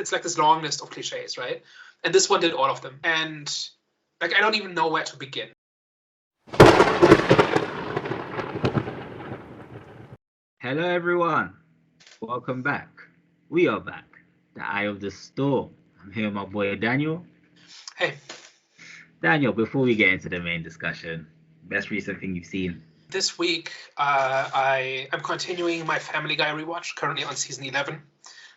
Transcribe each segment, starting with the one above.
it's like this long list of cliches, right? And this one did all of them. And like, I don't even know where to begin. Hello everyone, welcome back. We are back. The Eye of the Storm. I'm here with my boy Daniel. Hey. Daniel, before we get into the main discussion, best recent thing you've seen? This week, I'm continuing my Family Guy rewatch, currently on season 11.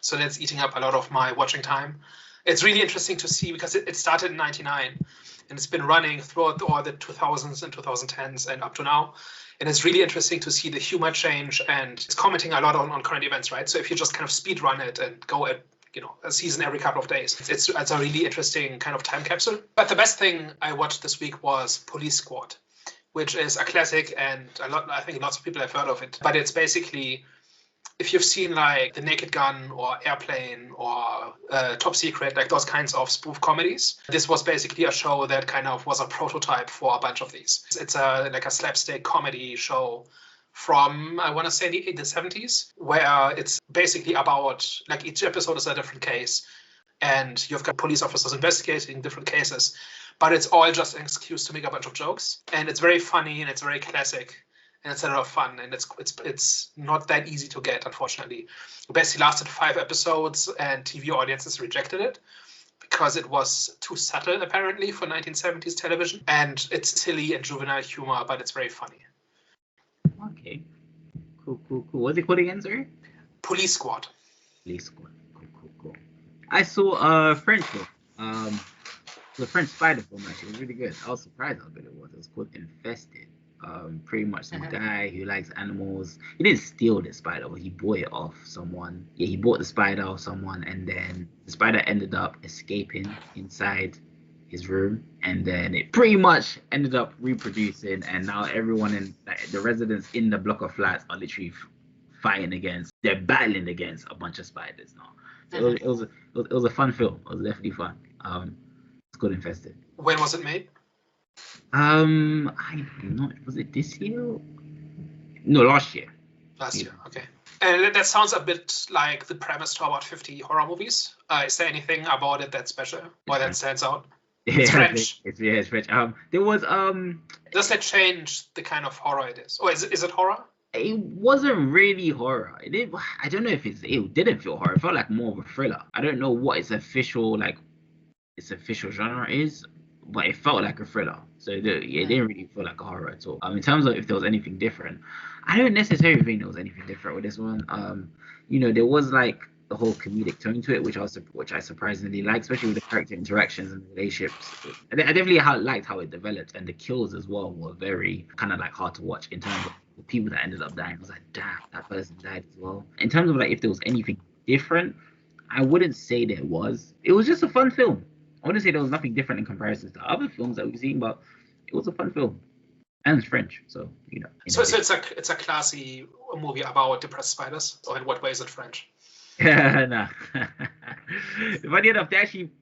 So that's eating up a lot of my watching time. It's really interesting to see because it started in 99 and it's been running throughout all the 2000s and 2010s and up to now. And it's really interesting to see the humor change, and it's commenting a lot on current events, right? So if you just kind of speed run it and go at a season every couple of days, it's a really interesting kind of time capsule. But the best thing I watched this week was Police Squad, which is a classic, and I think lots of people have heard of it. But it's basically, if you've seen like The Naked Gun or Airplane or Top Secret, like those kinds of spoof comedies, this was basically a show that kind of was a prototype for a bunch of these. It's like a slapstick comedy show from, I want to say, the 70s, where it's basically about, like, each episode is a different case, and you've got police officers investigating different cases, but it's all just an excuse to make a bunch of jokes. And it's very funny, and it's very classic, and it's a lot of fun, and it's not that easy to get, unfortunately. It basically lasted 5 episodes, and TV audiences rejected it because it was too subtle, apparently, for 1970s television. And it's silly and juvenile humor, but it's very funny. Okay. Cool. What's it called again, sorry? Police Squad. Police Squad. Cool. I saw a French film. The French spider film, actually. It was really good. I was surprised how good it was. It was called Infested. Pretty much some guy who likes animals. He didn't steal the spider, but he bought it off someone. Yeah, he bought the spider off someone, and then the spider ended up escaping inside his room, and then it pretty much ended up reproducing, and now everyone in the residents in the block of flats are literally they're battling against a bunch of spiders now. So it was a fun film. It was definitely fun. It's called Infested. When was it made? I'm not. Was it this year? No, last year. Last year, okay. And that sounds a bit like the premise to about 50 horror movies. Is there anything about it that's special or that stands out? It's French. It's French. There was Does that change the kind of horror it is? Or is it horror? It wasn't really horror. I don't know if it didn't feel horror. It felt like more of a thriller. I don't know what its official genre is, but it felt like a thriller. So it didn't really feel like a horror at all. In terms of if there was anything different, I don't necessarily think there was anything different with this one. There was like the whole comedic tone to it, which I surprisingly liked, especially with the character interactions and relationships. I definitely liked how it developed, and the kills as well were very kind of like hard to watch in terms of the people that ended up dying. I was like, damn, that person died as well. In terms of like if there was anything different, I wouldn't say there was. It was just a fun film. I wouldn't say there was nothing different in comparison to other films that we've seen, but it was a fun film. And it's French, so So it's a classy movie about depressed spiders. Or in what way is it French? Nah. Funny enough,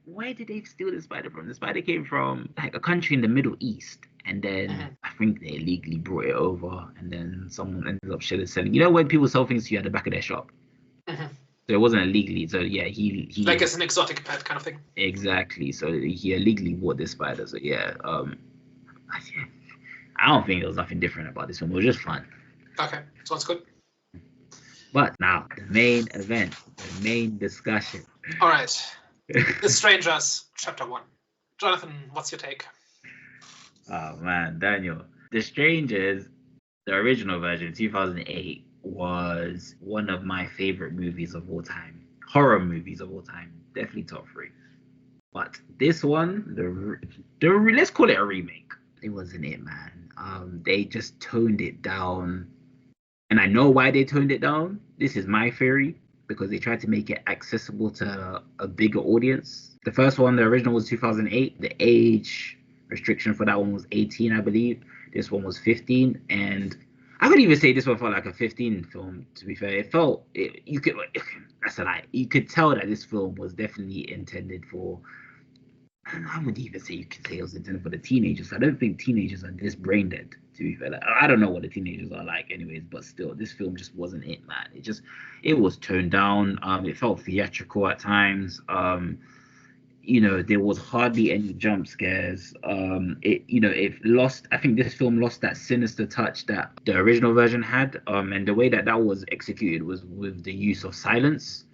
where did they steal the spider from? The spider came from like a country in the Middle East, and then I think they illegally brought it over, and then someone ended up selling. You know when people sell things to you at the back of their shop? So it wasn't illegally. So yeah, he like it's an exotic pet kind of thing. Exactly. So he illegally bought this spider. So yeah, I don't think there was nothing different about this one. It was just fun. Okay, sounds good. But now the main event, the main discussion. All right, The Strangers, Chapter 1. Jonathan, what's your take? Oh man, Daniel, The Strangers, the original version, 2008. Was one of my favorite movies of all time. Horror movies of all time. Definitely top 3. But this one, let's call it a remake. It wasn't it, man. They just toned it down. And I know why they toned it down. This is my theory. Because they tried to make it accessible to a bigger audience. The first one, the original, was 2008. The age restriction for that one was 18, I believe. This one was 15. And I could even say this one felt like a 15 film, to be fair. That's a lie. You could tell that this film was definitely intended for I would even say you could say it was intended for the teenagers. I don't think teenagers are this brain dead, to be fair. Like, I don't know what the teenagers are like anyways, but still, this film just wasn't it, man. It was toned down. It felt theatrical at times. There was hardly any jump scares. It lost. I think this film lost that sinister touch that the original version had. And the way that was executed was with the use of silence.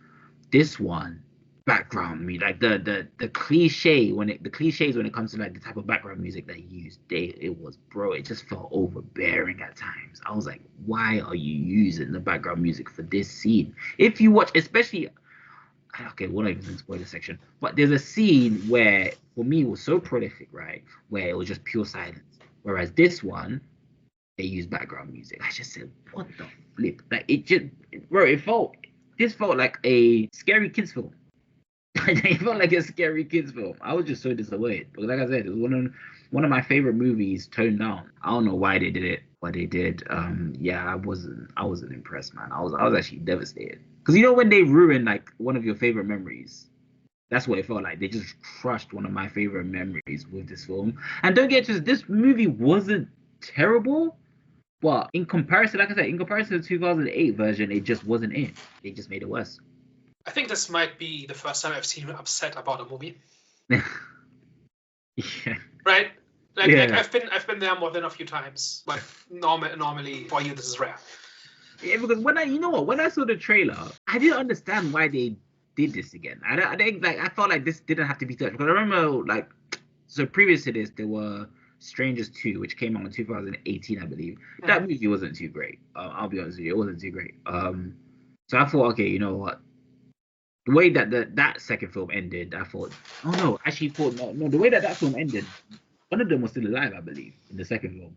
This one, background music, like the cliches when it comes to like the type of background music that you use, it just felt overbearing at times. I was like, why are you using the background music for this scene? If you watch, especially, okay, we're not even in the spoiler section, but there's a scene where, for me, it was so prolific, right? Where it was just pure silence. Whereas this one, they use background music. I just said, what the flip? Like, this felt like a scary kids film. It felt like a scary kids film. I was just so disappointed. But like I said, it was one of my favorite movies toned down. I don't know why they did it, but they did. I wasn't impressed, man. I was actually devastated. Because when they ruin like one of your favorite memories, that's what it felt like. They just crushed one of my favorite memories with this film. And don't get twisted, this movie wasn't terrible, but in comparison, like I said, in comparison to the 2008 version, it just wasn't it. They just made it worse. I think this might be the first time I've seen you upset about a movie. Yeah. Right? Like I've been there more than a few times, but normally for you this is rare. Yeah, because when I saw the trailer, I didn't understand why they did this again. I felt like this didn't have to be touched, because I remember so previous to this there were Strangers 2, which came out in 2018, I believe. That movie wasn't too great. I'll be honest with you, it wasn't too great. So I thought, okay, you know what? The way that that second film ended, I thought, oh no, actually thought no, the way that film ended, one of them was still alive, I believe, in the second film.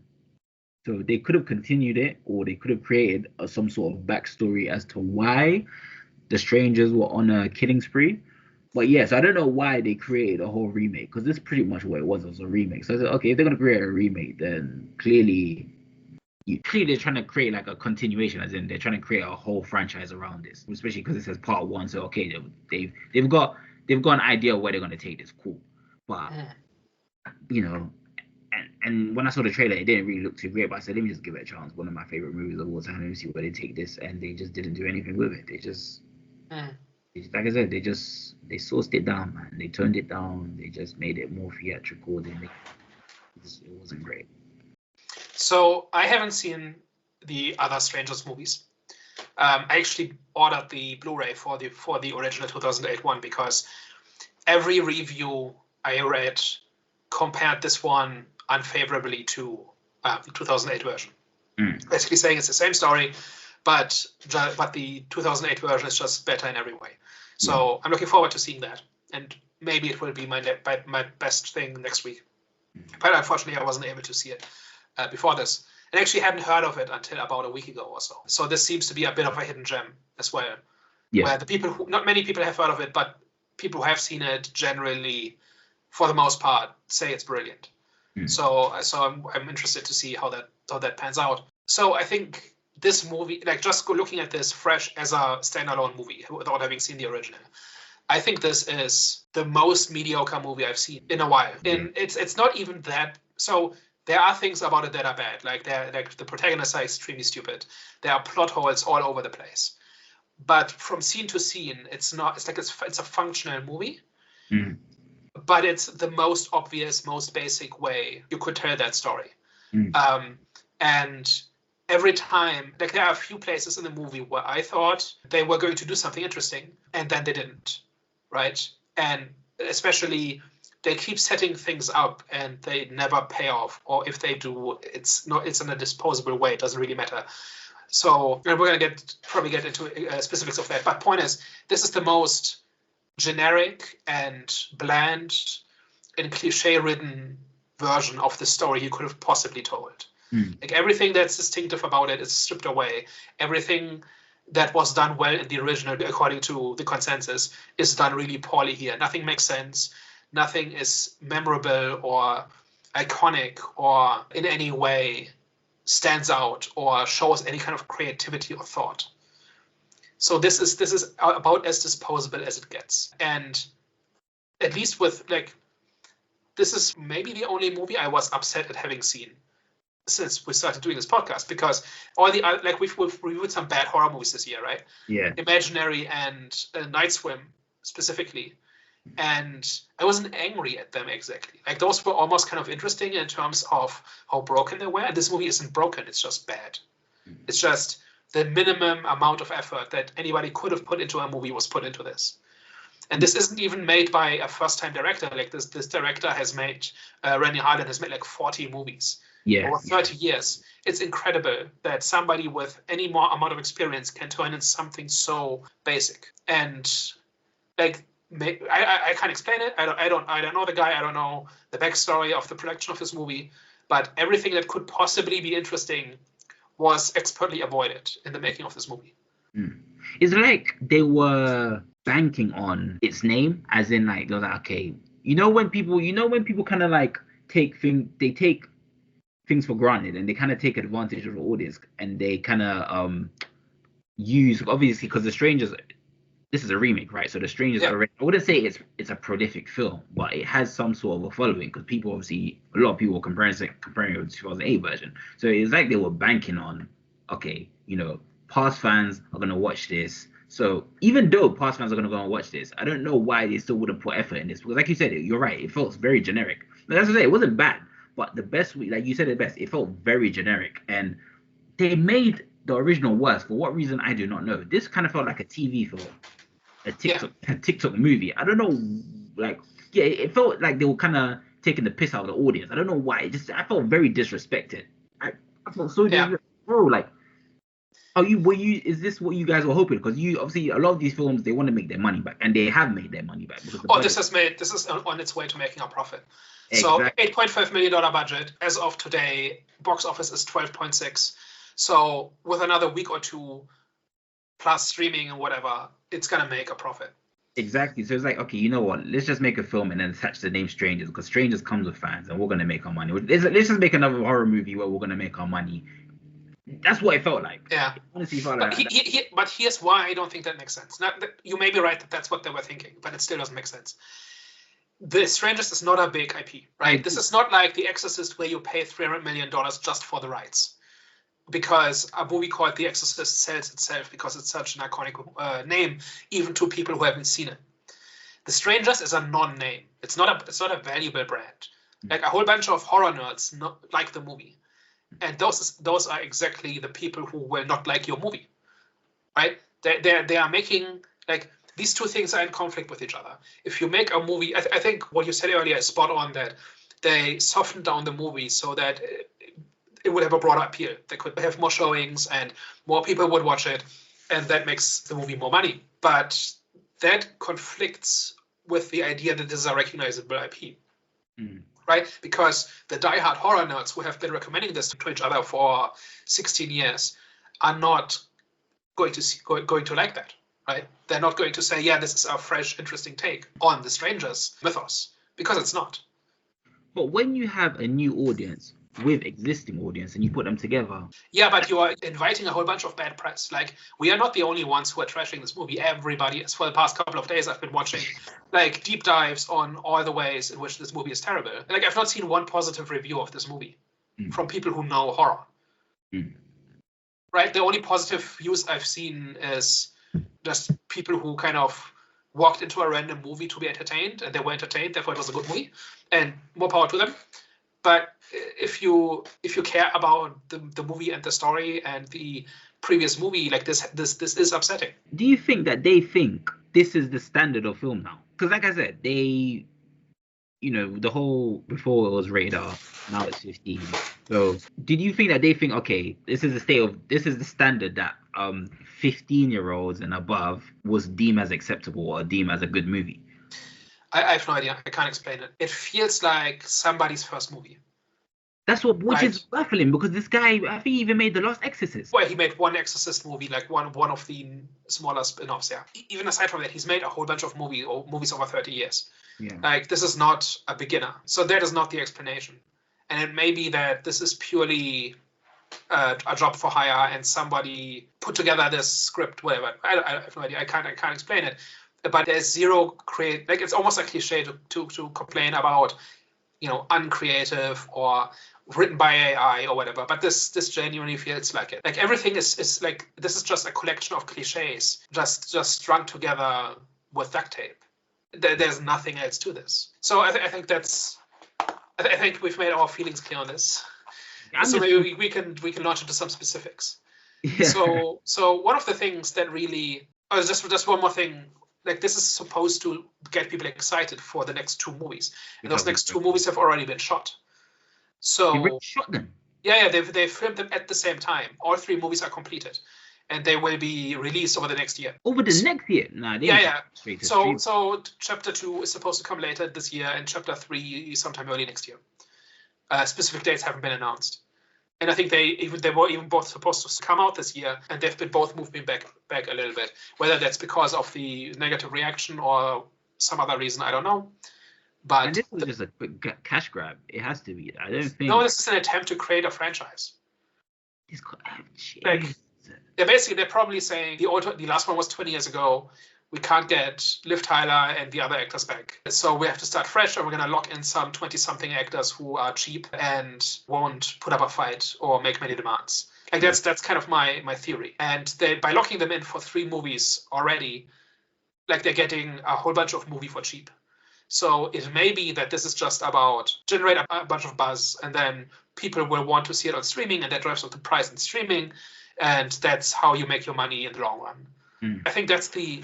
So they could have continued it, or they could have created some sort of backstory as to why the strangers were on a killing spree. But yes, I don't know why they created a whole remake, because this is pretty much what it was a remake. So I said, okay, if they're gonna create a remake, then clearly they're trying to create like a continuation, as in they're trying to create a whole franchise around this, especially because it says part one. So okay, they've got an idea of where they're gonna take this. Cool, but and when I saw the trailer, it didn't really look too great. But I said, let me just give it a chance. One of my favorite movies of all time. Let me see where they take this, and they just didn't do anything with it. They just, like I said, they sourced it down, man. They turned it down. They just made it more theatrical. It wasn't great. So I haven't seen the other Strangers movies. I actually ordered the Blu-ray for the original 2008 one, because every review I read compared this one unfavorably to the 2008 version. Basically saying it's the same story, but the 2008 version is just better in every way. So I'm looking forward to seeing that, and maybe it will be my best thing next week. But unfortunately, I wasn't able to see it before this, and actually hadn't heard of it until about a week ago or so. So this seems to be a bit of a hidden gem as well, where not many people have heard of it, but people who have seen it generally, for the most part, say it's brilliant. So I'm interested to see how that pans out. So I think this movie, like just looking at this fresh as a standalone movie without having seen the original, I think this is the most mediocre movie I've seen in a while. And it's not even that. So there are things about it that are bad. Like the protagonists are extremely stupid. There are plot holes all over the place. But from scene to scene, it's a functional movie. But it's the most obvious, most basic way you could tell that story. And every time, like there are a few places in the movie where I thought they were going to do something interesting, and then they didn't, right? And especially they keep setting things up and they never pay off, or if they do, it's in a disposable way. It doesn't really matter. So we're gonna probably get into specifics of that. But point is, this is the most generic and bland and cliche-ridden version of the story you could have possibly told. Like everything that's distinctive about it is stripped away. Everything that was done well in the original, according to the consensus, is done really poorly here. Nothing makes sense. Nothing is memorable or iconic or in any way stands out or shows any kind of creativity or thought. So this is about as disposable as it gets. And at least with like this is maybe the only movie I was upset at having seen since we started doing this podcast, because all the like we've reviewed some bad horror movies this year, right? Yeah. Imaginary and Night Swim specifically, and I wasn't angry at them exactly. Like those were almost kind of interesting in terms of how broken they were. And this movie isn't broken; it's just bad. It's just the minimum amount of effort that anybody could have put into a movie was put into this. And this isn't even made by a first-time director. Like this director has made, Renny Harlin has made like 40 movies over 30 years. It's incredible that somebody with any more amount of experience can turn in something so basic. And like, I can't explain it. I don't know the guy. I don't know the backstory of the production of this movie. But everything that could possibly be interesting was expertly avoided in the making of this movie. It's like they were banking on its name, as in like they're like, okay, when people kind of like take things for granted, and they kind of take advantage of the audience, and they kind of use, obviously, because The Strangers, this is a remake, right? So The Strangers already, I wouldn't say it's a prolific film, but it has some sort of a following, because people obviously, a lot of people were comparing it with the 2008 version. So it's like they were banking on, okay, past fans are gonna watch this. So even though past fans are gonna go and watch this, I don't know why they still wouldn't put effort in this, because like you said, you're right, it felt very generic. That's what I say, it wasn't bad, but the best, like you said it best, it felt very generic, and they made the original worse for what reason I do not know. This kind of felt like a TV film, a TikTok movie. I don't know, like, it felt like they were kind of taking the piss out of the audience. I don't know why. I felt very disrespected. I felt so disrespected. Bro, like, is this what you guys were hoping? Because you obviously, a lot of these films, they want to make their money back, and they have made their money back. This is on its way to making a profit. Exactly. So $8.5 million budget as of today, box office is 12.6. So with another week or two, plus streaming and whatever, it's gonna make a profit. Exactly. So it's like, okay, you know what? Let's just make a film and then attach the name Strangers, because Strangers comes with fans, and we're gonna make our money. Let's just make another horror movie where we're gonna make our money. That's what it felt like. Yeah. Honestly, felt but like. But here's why I don't think that makes sense. You may be right that that's what they were thinking, but it still doesn't make sense. The Strangers is not a big IP, right? This is not like The Exorcist, where you pay $300 million just for the rights, because a movie called The Exorcist sells itself because it's such an iconic name, even to people who haven't seen it. The Strangers is a non-name. It's not a valuable brand. Like a whole bunch of horror nerds like the movie. And those are exactly the people who will not like your movie, right? They are making, like, these two things are in conflict with each other. If you make a movie, I think what you said earlier is spot on, that they softened down the movie so that it would have a broader appeal. They could have more showings and more people would watch it, and that makes the movie more money. But that conflicts with the idea that this is a recognizable IP. Right? Because the diehard horror nerds who have been recommending this to each other for 16 years are not going to like that, right? They're not going to say, yeah, this is a fresh, interesting take on the Strangers mythos, because it's not. But when you have a new audience with existing audience and you put them together. Yeah, but you are inviting a whole bunch of bad press. Like, we are not the only ones who are trashing this movie. Everybody is. For the past couple of days, I've been watching like deep dives on all the ways in which this movie is terrible. Like, I've not seen one positive review of this movie from people who know horror. Right? The only positive views I've seen is just people who kind of walked into a random movie to be entertained, and they were entertained, therefore it was a good movie, and more power to them. But if you care about the movie and the story and the previous movie, like this is upsetting. Do you think that they think this is the standard of film now? Because like I said, they, the whole, before it was rated R, now it's 15. So did you think that they think, okay, this is the standard that 15-year-olds and above was deemed as acceptable or deemed as a good movie? I have no idea. I can't explain it. It feels like somebody's first movie. That's which is baffling, because this guy, I think he even made The Last Exorcist. Well, he made one Exorcist movie, like one of the smaller spin-offs, yeah. Even aside from that, he's made a whole bunch of movies over 30 years. Yeah. Like, this is not a beginner. So that is not the explanation. And it may be that this is purely a job for hire, and somebody put together this script, whatever. I have no idea. I can't explain it. But there's zero like, it's almost a cliche to complain about uncreative or written by AI or whatever. But this genuinely feels like it. Like everything is like, this is just a collection of cliches just strung together with duct tape. There's nothing else to this. So I think I think we've made our feelings clear on this. So maybe we can launch into some specifics. Yeah. So one of the things that really, just one more thing, like this is supposed to get people excited for the next 2 movies, and those next 2 movies have already been shot. So they already shot them. Yeah, they filmed them at the same time. All 3 movies are completed, and they will be released over the next year. Over the next year? Nah, yeah. So chapter 2 is supposed to come later this year, and chapter 3 sometime early next year. Specific dates haven't been announced. And I think they were even both supposed to come out this year, and they've been both moving back a little bit. Whether that's because of the negative reaction or some other reason, I don't know. But and this was just a quick cash grab. It has to be. I don't think. No, this is an attempt to create a franchise. Like, they're probably saying the last one was 20 years ago. We can't get Liv Tyler and the other actors back. So we have to start fresh, and we're going to lock in some 20-something actors who are cheap and won't put up a fight or make many demands. Like that's kind of my theory. And by locking them in for 3 movies already, like they're getting a whole bunch of movie for cheap. So it may be that this is just about generate a bunch of buzz, and then people will want to see it on streaming, and that drives up the price in streaming, and that's how you make your money in the long run. I think that's the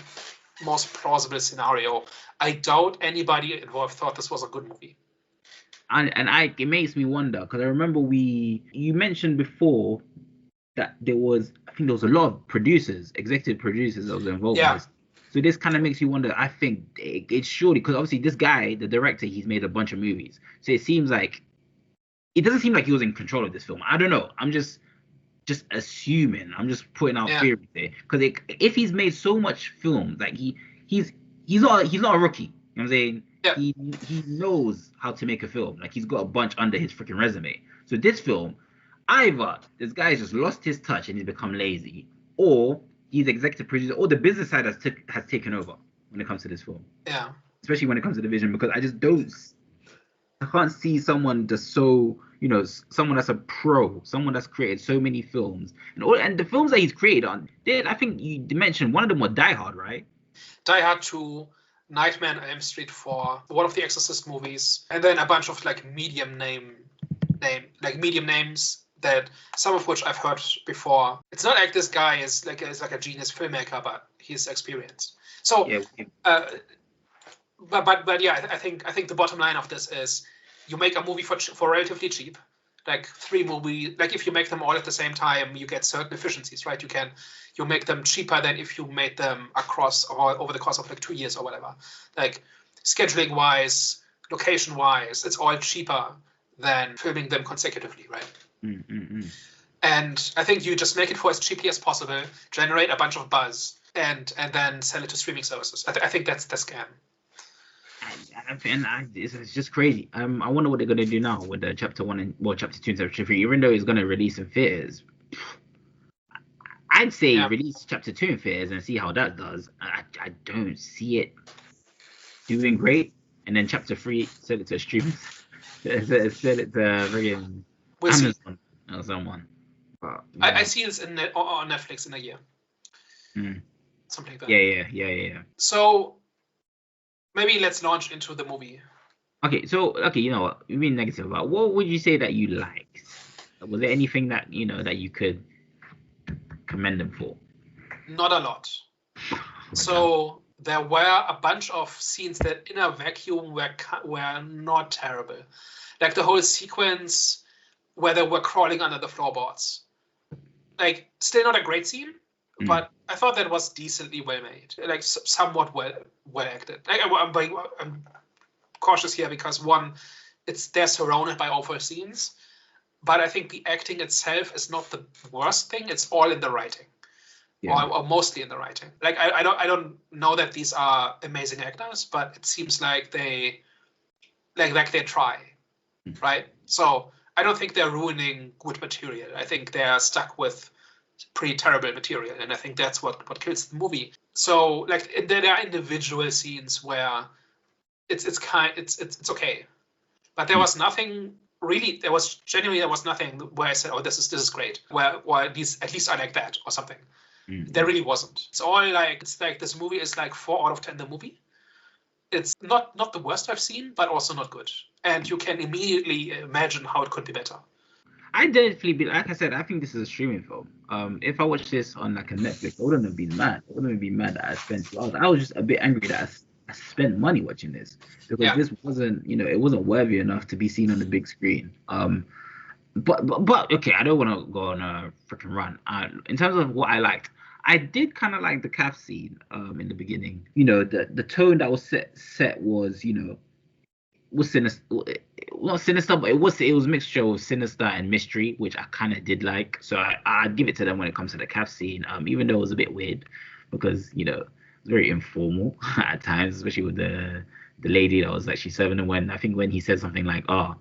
most plausible scenario. I doubt anybody involved thought this was a good movie. And it makes me wonder, because I remember you mentioned before that there was a lot of executive producers that was involved in this. So this kind of makes you wonder. I think it's surely, because obviously this guy, the director, he's made a bunch of movies. So it doesn't seem like he was in control of this film. I don't know. I'm just assuming. I'm just putting out theories there. Because if he's made so much films, like he's not a rookie. You know what I'm saying? Yeah. He knows how to make a film. Like he's got a bunch under his freaking resume. So this film, either this guy's just lost his touch and he's become lazy, or he's executive producer, or the business side has taken over when it comes to this film. Yeah. Especially when it comes to the vision, because I can't see someone just so, someone that's a pro, someone that's created so many films, and the films that he's created on. I think you mentioned one of them was Die Hard, right? Die Hard 2, Nightmare on Elm Street 4, one of the Exorcist movies, and then a bunch of medium names that some of which I've heard before. It's not like this guy is like a genius filmmaker, but he's experienced. So, but yeah, I think the bottom line of this is you make a movie for relatively cheap, like 3 movies. Like if you make them all at the same time, you get certain efficiencies, right? You make them cheaper than if you made them across or over the course of 2 years or whatever. Like scheduling wise, location wise, it's all cheaper than filming them consecutively, right? And I think you just make it for as cheaply as possible, generate a bunch of buzz, and then sell it to streaming services. I think that's the scam. It's just crazy. I wonder what they're gonna do now with the chapter 1 and chapter 2 and chapter 3. Even though it's gonna release in theaters, I'd say release chapter 2 in theaters and see how that does. I don't see it doing great. And then chapter 3, sell it to streamers, sell it to friggin' Amazon or someone. But, I see this on Netflix in a year. Something like that. Yeah. So maybe let's launch into the movie. Okay, you know what? You've been negative about. What would you say that you liked? Was there anything that that you could commend them for? Not a lot. So there were a bunch of scenes that in a vacuum were not terrible. Like the whole sequence where they were crawling under the floorboards. Like, still not a great scene, but I thought that was decently well made. Like, somewhat well acted. Like, I'm cautious here because, one, they're surrounded by awful scenes, but I think the acting itself is not the worst thing. It's all in the writing. Or mostly in the writing. Like, I don't know that these are amazing actors, but it seems like they try, right? So I don't think they're ruining good material. I think they're stuck with pretty terrible material, and I think that's what kills the movie. So like there are individual scenes where it's okay, But there was nothing really. There was nothing where I said, "Oh, this is great." Where at least I like that or something. There really wasn't. It's all like this movie is like 4 out of 10 the movie. It's not the worst I've seen, but also not good. And you can immediately imagine how it could be better. I definitely be like I said, I think this is a streaming film. If I watched this on like a Netflix, I wouldn't have been mad. I wouldn't have been mad that I spent 2 hours. I was just a bit angry that I spent money watching this because this wasn't, it wasn't worthy enough to be seen on the big screen. But okay, I don't want to go on a freaking run. In terms of what I liked, I did kind of like the calf scene in the beginning. The tone that was set was, was sinister, not sinister, but it was a mixture of sinister and mystery, which I kind of did like. So I'd give it to them when it comes to the calf scene, even though it was a bit weird because it's very informal at times, especially with the lady that was actually serving them. When he said something like, "Oh."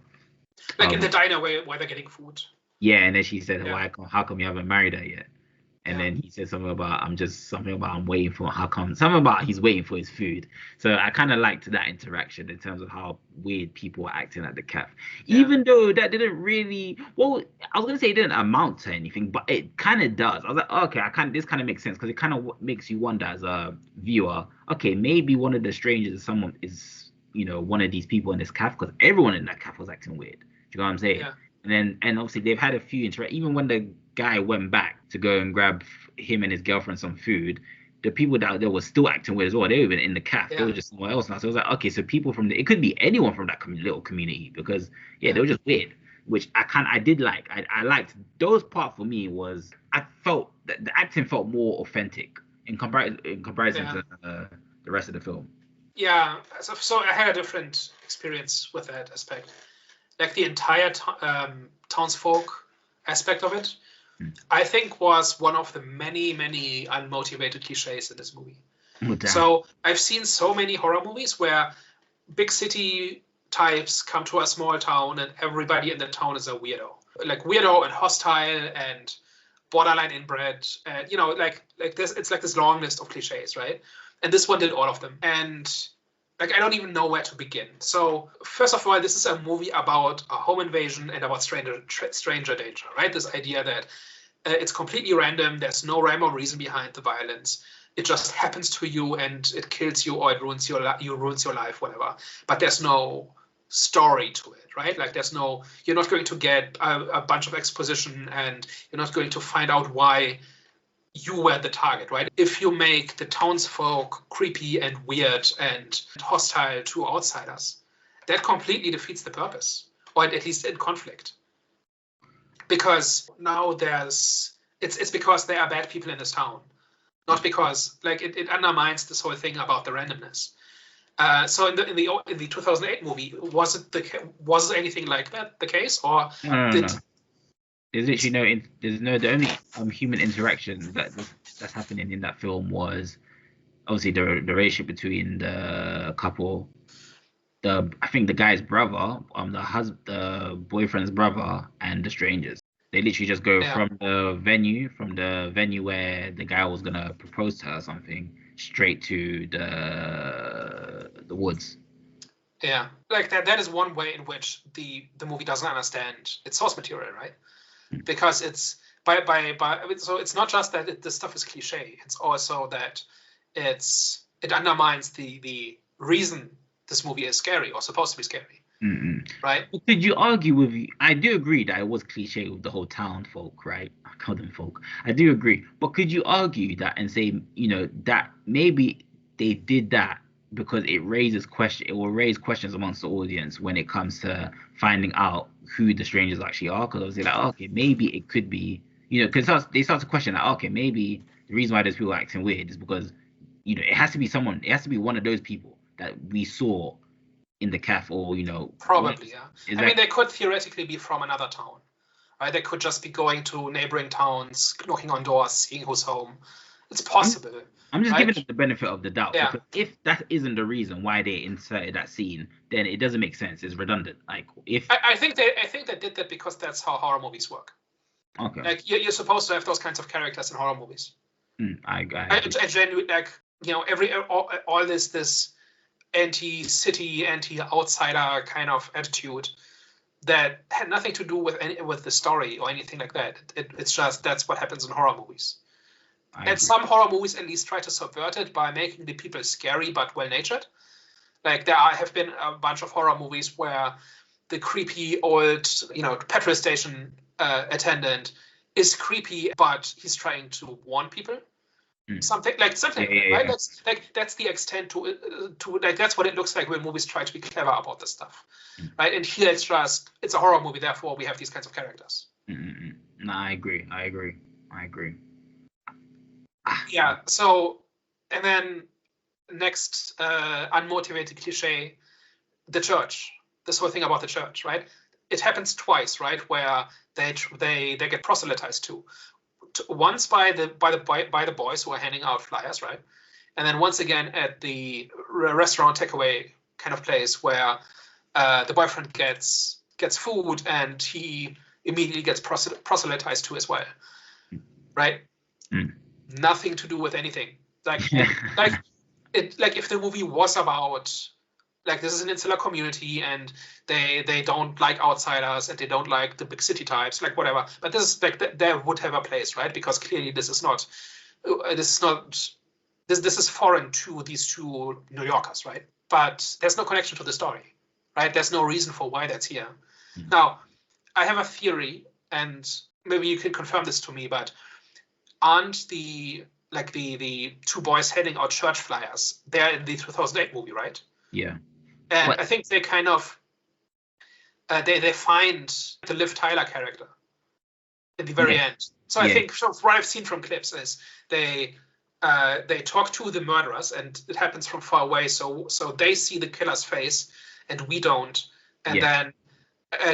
Like in the diner where they're getting food. Yeah, and then she said, how come you haven't married her yet? And then he said something about I'm waiting for something about he's waiting for his food. So I kind of liked that interaction in terms of how weird people were acting at the cafe. Even though that didn't really, I was gonna say it didn't amount to anything, but it kind of does. I was like, okay, this kind of makes sense because it kind of makes you wonder as a viewer, okay, maybe one of the strangers is someone is, one of these people in this cafe because everyone in that cafe was acting weird. Do you know what I'm saying? Yeah. And obviously they've had a few interactions. Even when the guy went back to go and grab him and his girlfriend some food, the people that there were still acting weird as well. They were even in the cafe. They were just somewhere else now. So I was like, okay, so people from it could be anyone from that little community because they were just weird, which I did like. I liked those parts. For me was I felt that the acting felt more authentic in comparison to the rest of the film. Yeah, so I had a different experience with that aspect. Like the entire townsfolk aspect of it, I think was one of the many, many unmotivated cliches in this movie. So I've seen so many horror movies where big city types come to a small town and everybody in the town is a weirdo. Like weirdo and hostile and borderline inbred. And, like this, it's like this long list of cliches, right? And this one did all of them. And I don't even know where to begin. So first of all, this is a movie about a home invasion and about stranger danger, right? This idea that it's completely random. There's no rhyme or reason behind the violence. It just happens to you and it kills you or it ruins your life, whatever. But there's no story to it, right? Like you're not going to get a bunch of exposition and you're not going to find out why you were the target, right? If you make the townsfolk creepy and weird and hostile to outsiders, that completely defeats the purpose, or at least in conflict. Because now it's because there are bad people in this town, not because it undermines this whole thing about the randomness. So in the 2008 movie, was anything like that the case, or no. There's literally the only human interaction that's happening in that film was obviously the relationship between the couple, I think the guy's brother, the boyfriend's brother, and the strangers. They literally just go from the venue where the guy was gonna propose to her or something, straight to the woods. Yeah, like that is one way in which the movie doesn't understand its source material, right? Because it's so it's not just that this stuff is cliche. It's also that it undermines the reason this movie is scary or supposed to be scary, right? But could you argue with? I do agree that it was cliche with the whole town folk, right? I call them folk. I do agree, but could you argue that and say that maybe they did that because it will raise questions amongst the audience when it comes to finding out who the strangers actually are, because obviously okay, maybe it could be, because they start to question that, okay, maybe the reason why there's people acting weird is because, it has to be one of those people that we saw in the cafe, or, Probably, yeah. I mean, they could theoretically be from another town, right? They could just be going to neighboring towns, knocking on doors, seeing who's home. It's possible. I'm just giving them the benefit of the doubt, because if that isn't the reason why they inserted that scene, then it doesn't make sense. It's redundant. Like I think they did that because that's how horror movies work. Okay. Like you're supposed to have those kinds of characters in horror movies. I genuinely, all this anti-city, anti-outsider kind of attitude that had nothing to do with the story or anything like that. It's just that's what happens in horror movies. And some horror movies at least try to subvert it by making the people scary but well-natured. Like there have been a bunch of horror movies where the creepy old, petrol station attendant is creepy, but he's trying to warn people. Something, right? Yeah. That's the extent to like that's what it looks like when movies try to be clever about this stuff, right? And here it's a horror movie, therefore we have these kinds of characters. No, I agree. Yeah. So, and then next unmotivated cliche, the church. This whole thing about the church, right? It happens twice, right? Where they get proselytized to. Once by the boys who are handing out flyers, right? And then once again at the restaurant takeaway kind of place where the boyfriend gets food and he immediately gets proselytized to as well, right? Nothing to do with anything. Like if the movie was about like this is an insular community and they don't like outsiders and they don't like the big city types, like whatever. But this is like there would have a place, right? Because clearly this is foreign to these two New Yorkers, right? But there's no connection to the story, right? There's no reason for why that's here. Now, I have a theory, and maybe you can confirm this to me, but aren't the two boys handing out church flyers? They're in the 2008 movie, right? Yeah. And I think they kind of they find the Liv Tyler character at the very end. So I think what I've seen from clips is they talk to the murderers, and it happens from far away. So they see the killer's face, and we don't. And then,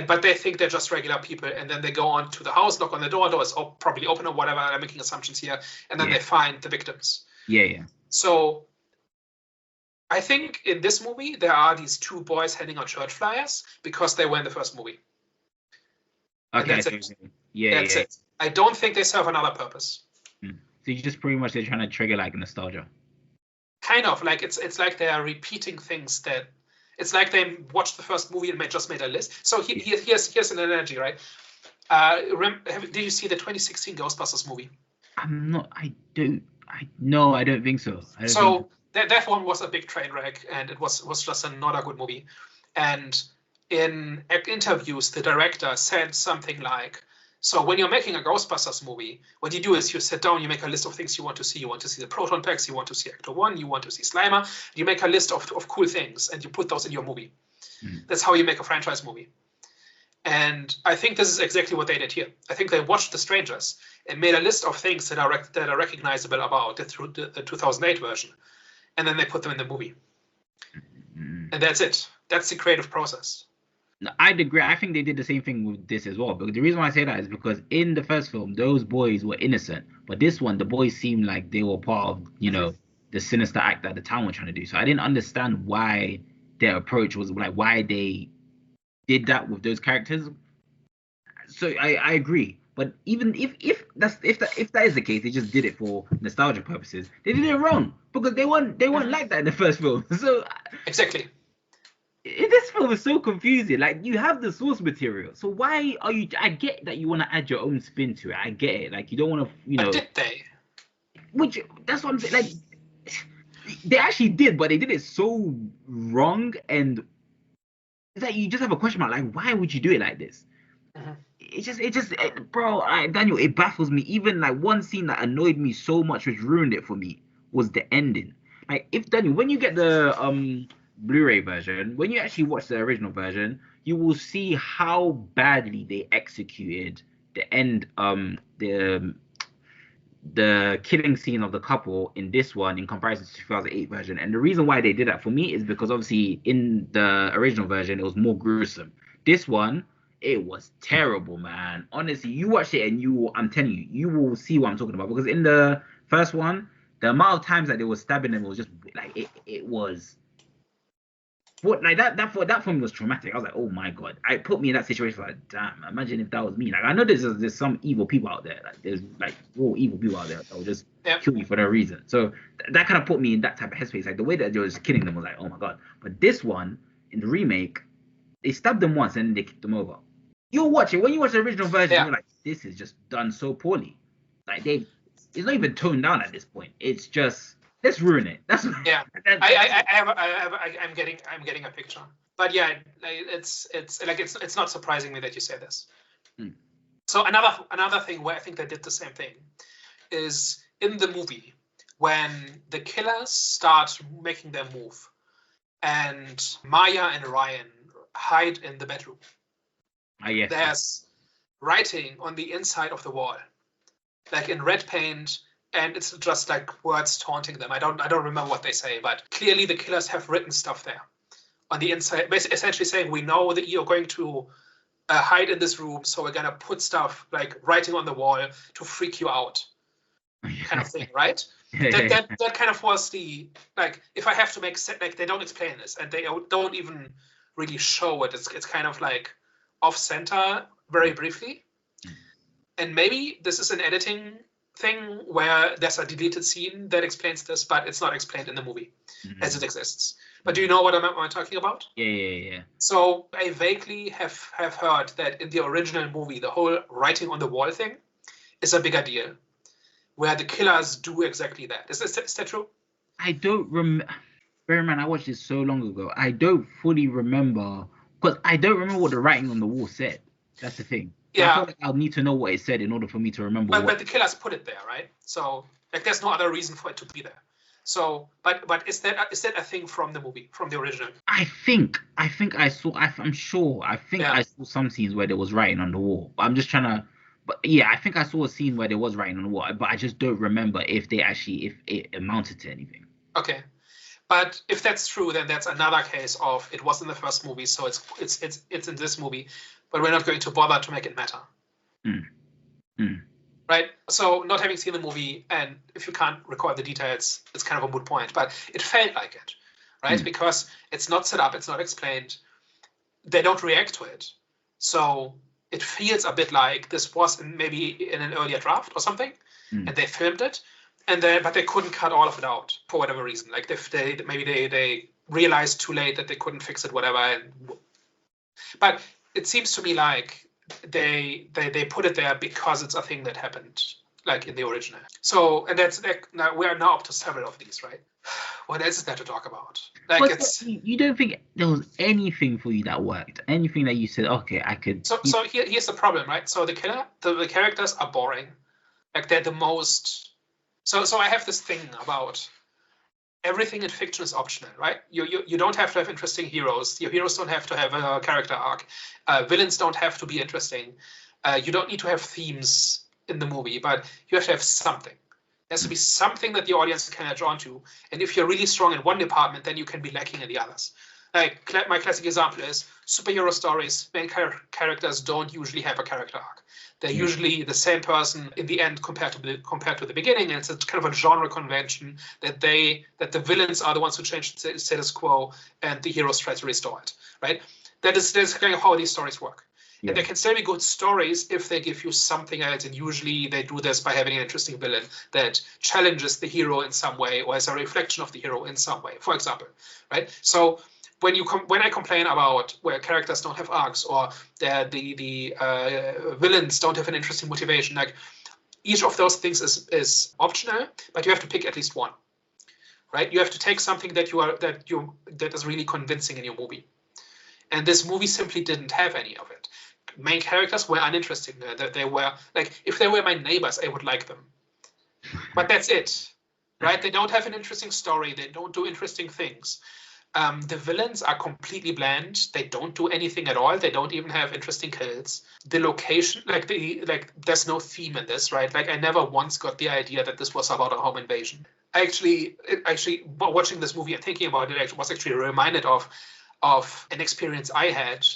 but they think they're just regular people. And then they go on to the house, knock on the door. Door is probably open or whatever. I'm making assumptions here. And then they find the victims. Yeah. So I think in this movie, there are these two boys handing out church flyers because they were in the first movie. Okay. That's it. I don't think they serve another purpose. So you just pretty much they're trying to trigger like nostalgia. Kind of like it's like they are repeating things that it's like they watched the first movie and just made a list. So here's an analogy, right? Did you see the 2016 Ghostbusters movie? I don't think so. That one was a big train wreck, and it was just not a good movie. And in interviews, the director said something like, so when you're making a Ghostbusters movie, what you do is you sit down, you make a list of things you want to see. You want to see the proton packs, you want to see Actor 1, you want to see Slimer. You make a list of cool things, and you put those in your movie. That's how you make a franchise movie. And I think this is exactly what they did here. I think they watched The Strangers and made a list of things that are recognizable about the 2008 version. And then they put them in the movie. And that's it. That's the creative process. No, I'd agree. I think they did the same thing with this as well. But the reason why I say that is because in the first film, those boys were innocent. But this one, the boys seemed like they were part of, the sinister act that the town were trying to do. So I didn't understand why their approach was like, why they did that with those characters. So I agree. But even if that is the case, they just did it for nostalgia purposes. They did it wrong because they weren't like that in the first film. So exactly, this film is so confusing. Like you have the source material, so why are you? I get that you want to add your own spin to it. I get it. Like you don't want to, But did they? Which that's what I'm saying. Like they actually did, but they did it so wrong, and it's like you just have a question mark. Like why would you do it like this? Bro, Daniel, it baffles me. Even like one scene that annoyed me so much, which ruined it for me, was the ending. Like, Daniel, when you get the Blu-ray version, when you actually watch the original version, you will see how badly they executed the end, the killing scene of the couple in this one in comparison to the 2008 version. And the reason why they did that for me is because obviously in the original version it was more gruesome. This one, it was terrible, man. Honestly, you watch it and I'm telling you, you will see what I'm talking about. Because in the first one, the amount of times that they were stabbing them was just like it was what like that for me was traumatic. I was like, oh my god, it put me in that situation. Like, damn, imagine if that was me. Like, I know there's some evil people out there. Like, there's like real evil people out there that will just Yeah. kill you for no reason. So that kind of put me in that type of headspace. Like the way that they was killing them was like, oh my god. But this one in the remake, they stabbed them once and then they kicked them over. You'll watch it when you watch the original version. Yeah. You're like, this is just done so poorly. Like it's not even toned down at this point. It's just let's ruin it. That's Yeah. I'm getting a picture. But yeah, it's not surprising me that you say this. Mm. So another thing where I think they did the same thing is in the movie when the killers start making their move and Maya and Ryan hide in the bedroom. Yes. There's writing on the inside of the wall, like in red paint, and it's just like words taunting them. I don't remember what they say, but clearly the killers have written stuff there on the inside, essentially saying, we know that you're going to hide in this room, so we're gonna put stuff like writing on the wall to freak you out, kind of thing, right? That kind of was the, like, if I have to make like, they don't explain this and they don't even really show it. It's kind of like off center very briefly, and maybe this is an editing thing where there's a deleted scene that explains this, but it's not explained in the movie as it exists. But do you know what I'm talking about? Yeah. So I vaguely have heard that in the original movie, the whole writing on the wall thing is a bigger deal, where the killers do exactly that. Is that true? I don't remember. Bear in mind, I watched this so long ago. I don't fully remember because I don't remember what the writing on the wall said. That's the thing. Yeah. I feel like I'll need to know what it said in order for me to remember. But the killers put it there, right? So like, there's no other reason for it to be there. So, but is that a thing from the movie, from the original? I think I saw. I'm sure. I think I saw some scenes where there was writing on the wall. But I'm just trying to. But yeah, I think I saw a scene where there was writing on the wall. But I just don't remember if it amounted to anything. Okay. But if that's true, then that's another case of it was in the first movie, so it's in this movie, but we're not going to bother to make it matter. Right? So not having seen the movie, and if you can't recall the details, it's kind of a moot point, but it felt like it, right? Because it's not set up, it's not explained. They don't react to it. So it feels a bit like this was maybe in an earlier draft or something, and they filmed it. But they couldn't cut all of it out for whatever reason. Like they realized too late that they couldn't fix it, whatever. But it seems to me like they put it there because it's a thing that happened, like in the original. So, and that's now we are now up to several of these, right? What else is there to talk about? Like, you don't think there was anything for you that worked? Anything that you said, okay, I could. So here's the problem, right? So the characters are boring. Like, they're the most. So I have this thing about everything in fiction is optional, right? You don't have to have interesting heroes. Your heroes don't have to have a character arc. Villains don't have to be interesting. You don't need to have themes in the movie, but you have to have something. There has to be something that the audience can latch onto. And if you're really strong in one department, then you can be lacking in the others. Like, my classic example is superhero stories. Main characters don't usually have a character arc. They're usually the same person in the end compared to the beginning, and it's a kind of a genre convention that the villains are the ones who change the status quo and the heroes try to restore it. Right? That's kind of how these stories work. Yeah. And they can still be good stories if they give you something else, and usually they do this by having an interesting villain that challenges the hero in some way or is a reflection of the hero in some way, for example. Right? So when I complain about where characters don't have arcs or the villains don't have an interesting motivation, like, each of those things is optional, but you have to pick at least one, right? You have to take something that is really convincing in your movie, and this movie simply didn't have any of it. Main characters were uninteresting. They were like, if they were my neighbors, I would like them, but that's it, right? They don't have an interesting story. They don't do interesting things. The villains are completely bland. They don't do anything at all. They don't even have interesting kills. The location, there's no theme in this, right? Like, I never once got the idea that this was about a home invasion. Actually, watching this movie and thinking about it, I was actually reminded of an experience I had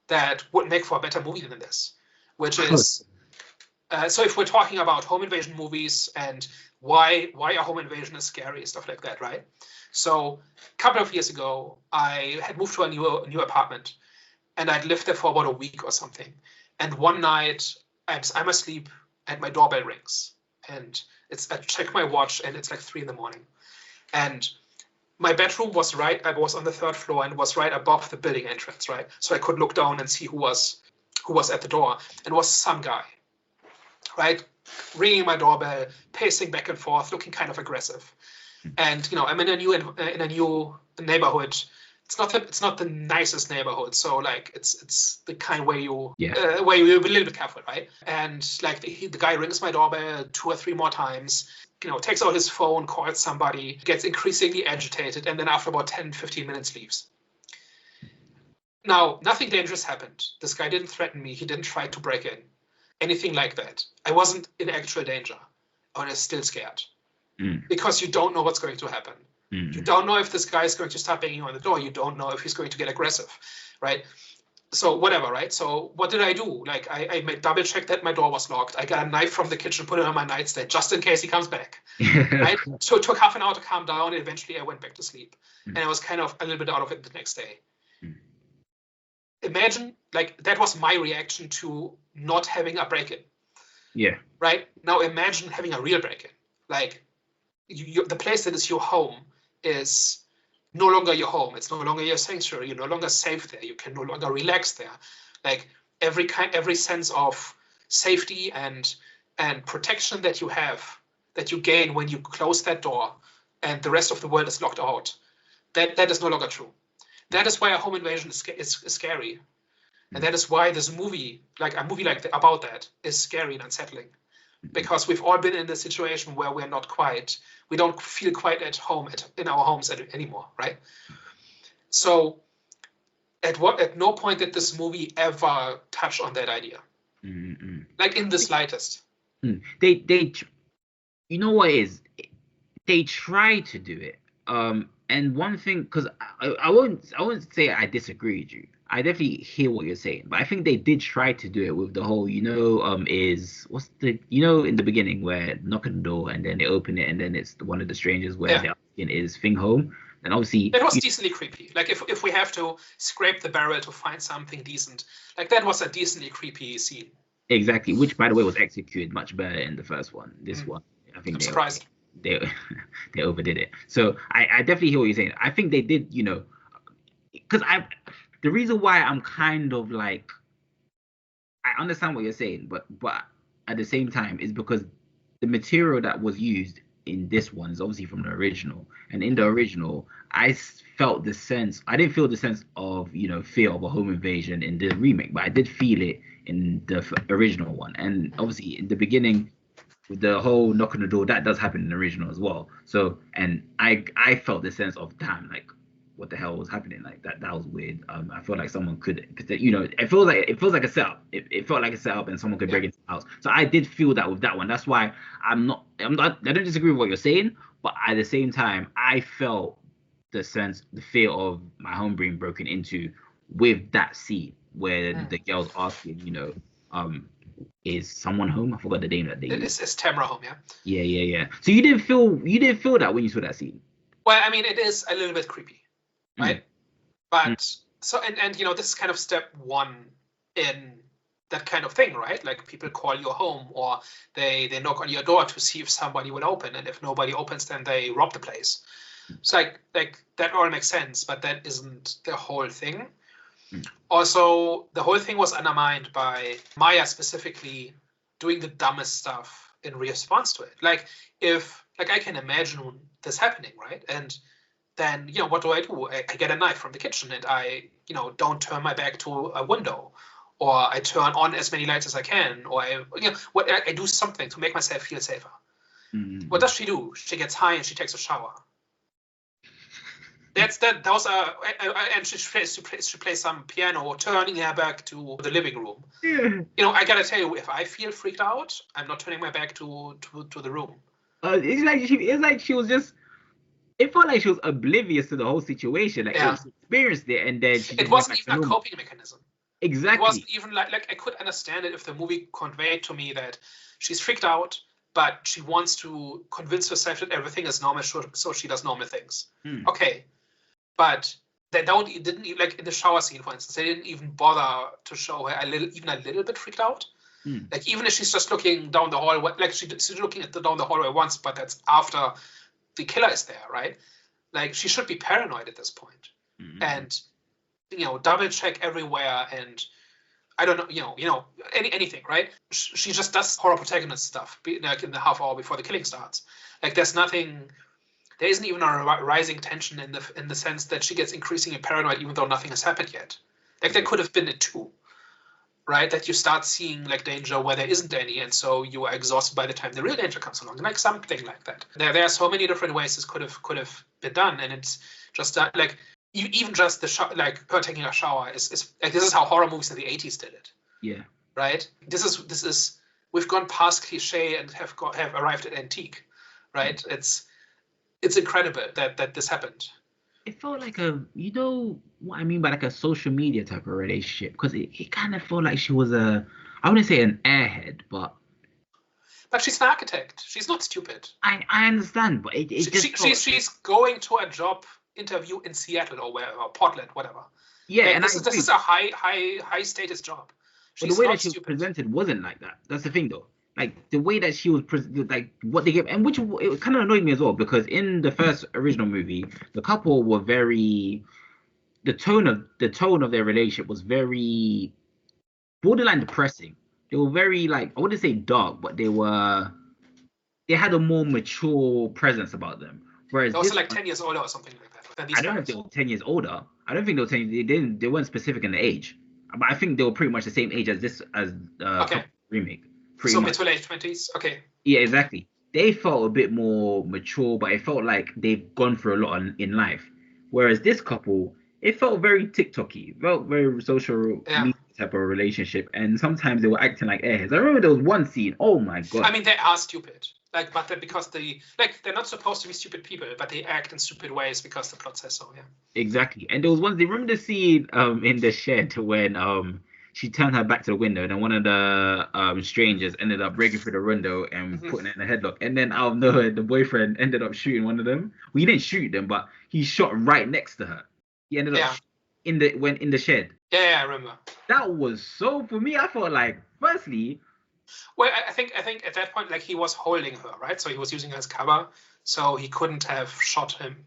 that would make for a better movie than this, which is So if we're talking about home invasion movies and why a home invasion is scary, stuff like that, right? So a couple of years ago, I had moved to a new apartment, and I'd lived there for about a week or something. And one night, I'm asleep, and my doorbell rings, and I check my watch, and it's like 3 a.m. And my bedroom was I was on the 3rd floor and was right above the building entrance, right? So I could look down and see who was at the door, and it was some guy, right? Ringing my doorbell, pacing back and forth, looking kind of aggressive. And I'm in a new neighborhood. It's not the nicest neighborhood, so like it's the kind where you're a little bit careful, right? And like the guy rings my doorbell 2 or 3 more times, takes out his phone, calls somebody, gets increasingly agitated, and then after about 10-15 minutes leaves. Now, nothing dangerous happened. This guy didn't threaten me. He didn't try to break in, anything like that. I wasn't in actual danger, but I was still scared because you don't know what's going to happen. You don't know if this guy is going to start banging on the door. You don't know if he's going to get aggressive, right? So whatever, right? So what did I do? Like I double checked that my door was locked. I got a knife from the kitchen, put it on my nightstand just in case he comes back. Right? So it took half an hour to calm down, and eventually I went back to sleep. And I was kind of a little bit out of it the next day. Imagine, like, that was my reaction to not having a break-in. Yeah. Right? Now imagine having a real break-in. Like, the place that is your home is no longer your home. It's no longer your sanctuary. You're no longer safe there. You can no longer relax there. Like every sense of safety and protection that you have, that you gain when you close that door and the rest of the world is locked out, that is no longer true. That is why a home invasion is scary. And that is why this movie, like a movie about that, is scary and unsettling. Because we've all been in the situation where we're not quite, we don't feel quite at home in our homes anymore, right? So at no point did this movie ever touch on that idea, like in the slightest. They you know what it is? They try to do it. And one thing, because I won't say I disagree with you. I definitely hear what you're saying, but I think they did try to do it with the whole, what's the, in the beginning where knock on the door and then they open it and then it's one of the strangers where they're asking is thing home, and obviously that was decently creepy. Like if we have to scrape the barrel to find something decent, like that was a decently creepy scene. Exactly, which by the way was executed much better in the first one. This one, I think I'm surprised. They overdid it. So I definitely hear what you're saying. I think they did, because the reason why I'm kind of like, I understand what you're saying, but at the same time is because the material that was used in this one is obviously from the original, and in the original I felt the sense, I didn't feel the sense of fear of a home invasion in the remake, but I did feel it in the original one. And obviously in the beginning with the whole knock on the door, that does happen in the original as well. So, and I felt the sense of, damn, like, what the hell was happening? Like that was weird. I feel like someone could, it feels like a setup. It felt like a setup, and someone could break into the house. So I did feel that with that one. That's why I don't disagree with what you're saying, but at the same time, I felt the fear of my home being broken into with that scene where the girl's asking, is someone home? I forgot the name that they used. It's Tamara home, yeah. Yeah. So you didn't feel that when you saw that scene? Well, I mean, it is a little bit creepy, right? But so and this is kind of step one in that kind of thing, right? Like people call your home, or they knock on your door to see if somebody will open, and if nobody opens, then they rob the place. So like that all makes sense, but that isn't the whole thing. Also, the whole thing was undermined by Maya specifically doing the dumbest stuff in response to it. Like I can imagine this happening, right? And then, what do? I get a knife from the kitchen and I, don't turn my back to a window, or I turn on as many lights as I can, or I do something to make myself feel safer. What does she do? She gets high and she takes a shower. That was and she plays some piano, turning her back to the living room. I gotta tell you, if I feel freaked out, I'm not turning my back to the room. It's like she was just. It felt like she was oblivious to the whole situation. Like she experienced it, and then it wasn't even a coping mechanism. It wasn't Exactly. even like I could understand it if the movie conveyed to me that she's freaked out, but she wants to convince herself that everything is normal, so she does normal things. Hmm. Okay, but they didn't even, like in the shower scene, for instance, they didn't even bother to show her even a little bit freaked out. Hmm. Like even if she's just looking down the hallway, like she's looking down the hallway once, but that's after the killer is there, right? Like she should be paranoid at this point, Hmm. and double check everywhere, and I don't know, anything, right? She just does horror protagonist stuff, like in the half hour before the killing starts. Like there's nothing, there isn't even a rising tension in the sense that she gets increasingly paranoid even though nothing has happened yet. Like there could have been it too, right? That you start seeing like danger where there isn't any, and so you are exhausted by the time the real danger comes along, like something like that. There are so many different ways this could have been done, and it's just that like even just like her taking a shower is like this is how horror movies in the 80s did it. Yeah. Right? This is we've gone past cliche and have arrived at antique, right? It's incredible that this happened. It felt like what I mean by like a social media type of relationship, because it kind of felt like she was I wouldn't say an airhead, but But she's an architect. She's not stupid. I understand, but it just she's going to a job interview in Seattle or wherever, Portland, whatever. yeah, Like, and this is a high status job. but the She's way not that she was stupid. presented wasn't like that. That's the thing, though. Like the way that she was like what they gave, and which it kind of annoyed me as well, because in the first original movie, the couple were very the tone of their relationship was very borderline depressing. They were very like I wouldn't say dark, but they had a more mature presence about them. Whereas They're also this like one, 10 years older or something like that than these I don't know if they guys. were 10 years older. I don't think they were 10. They weren't specific in the age, but I think they were pretty much the same age as this as Okay. remake, pretty So much. mid to late 20s. Okay. Yeah, exactly. They felt a bit more mature, but it felt like they've gone through a lot in life. Whereas this couple, it felt very TikTok-y, felt very social Yeah. media type of relationship, and sometimes they were acting like airheads. I remember there was one scene. Oh my I god! mean, they are stupid. Like, but because they're not supposed to be stupid people, but they act in stupid ways because the plot says so. Yeah. Exactly. And there was one. They remember the scene in the shed when she turned her back to the window, and then one of the strangers ended up breaking through the window and Mm-hmm. putting it in a headlock. And then out of nowhere, the boyfriend ended up shooting one of them. Well, he didn't shoot them, but he shot right next to her. He ended up Yeah. in the shed. Yeah, I remember. That was so for me. I felt like firstly, Well, I think at that point, like he was holding her, right? So he was using her as cover, so he couldn't have shot him,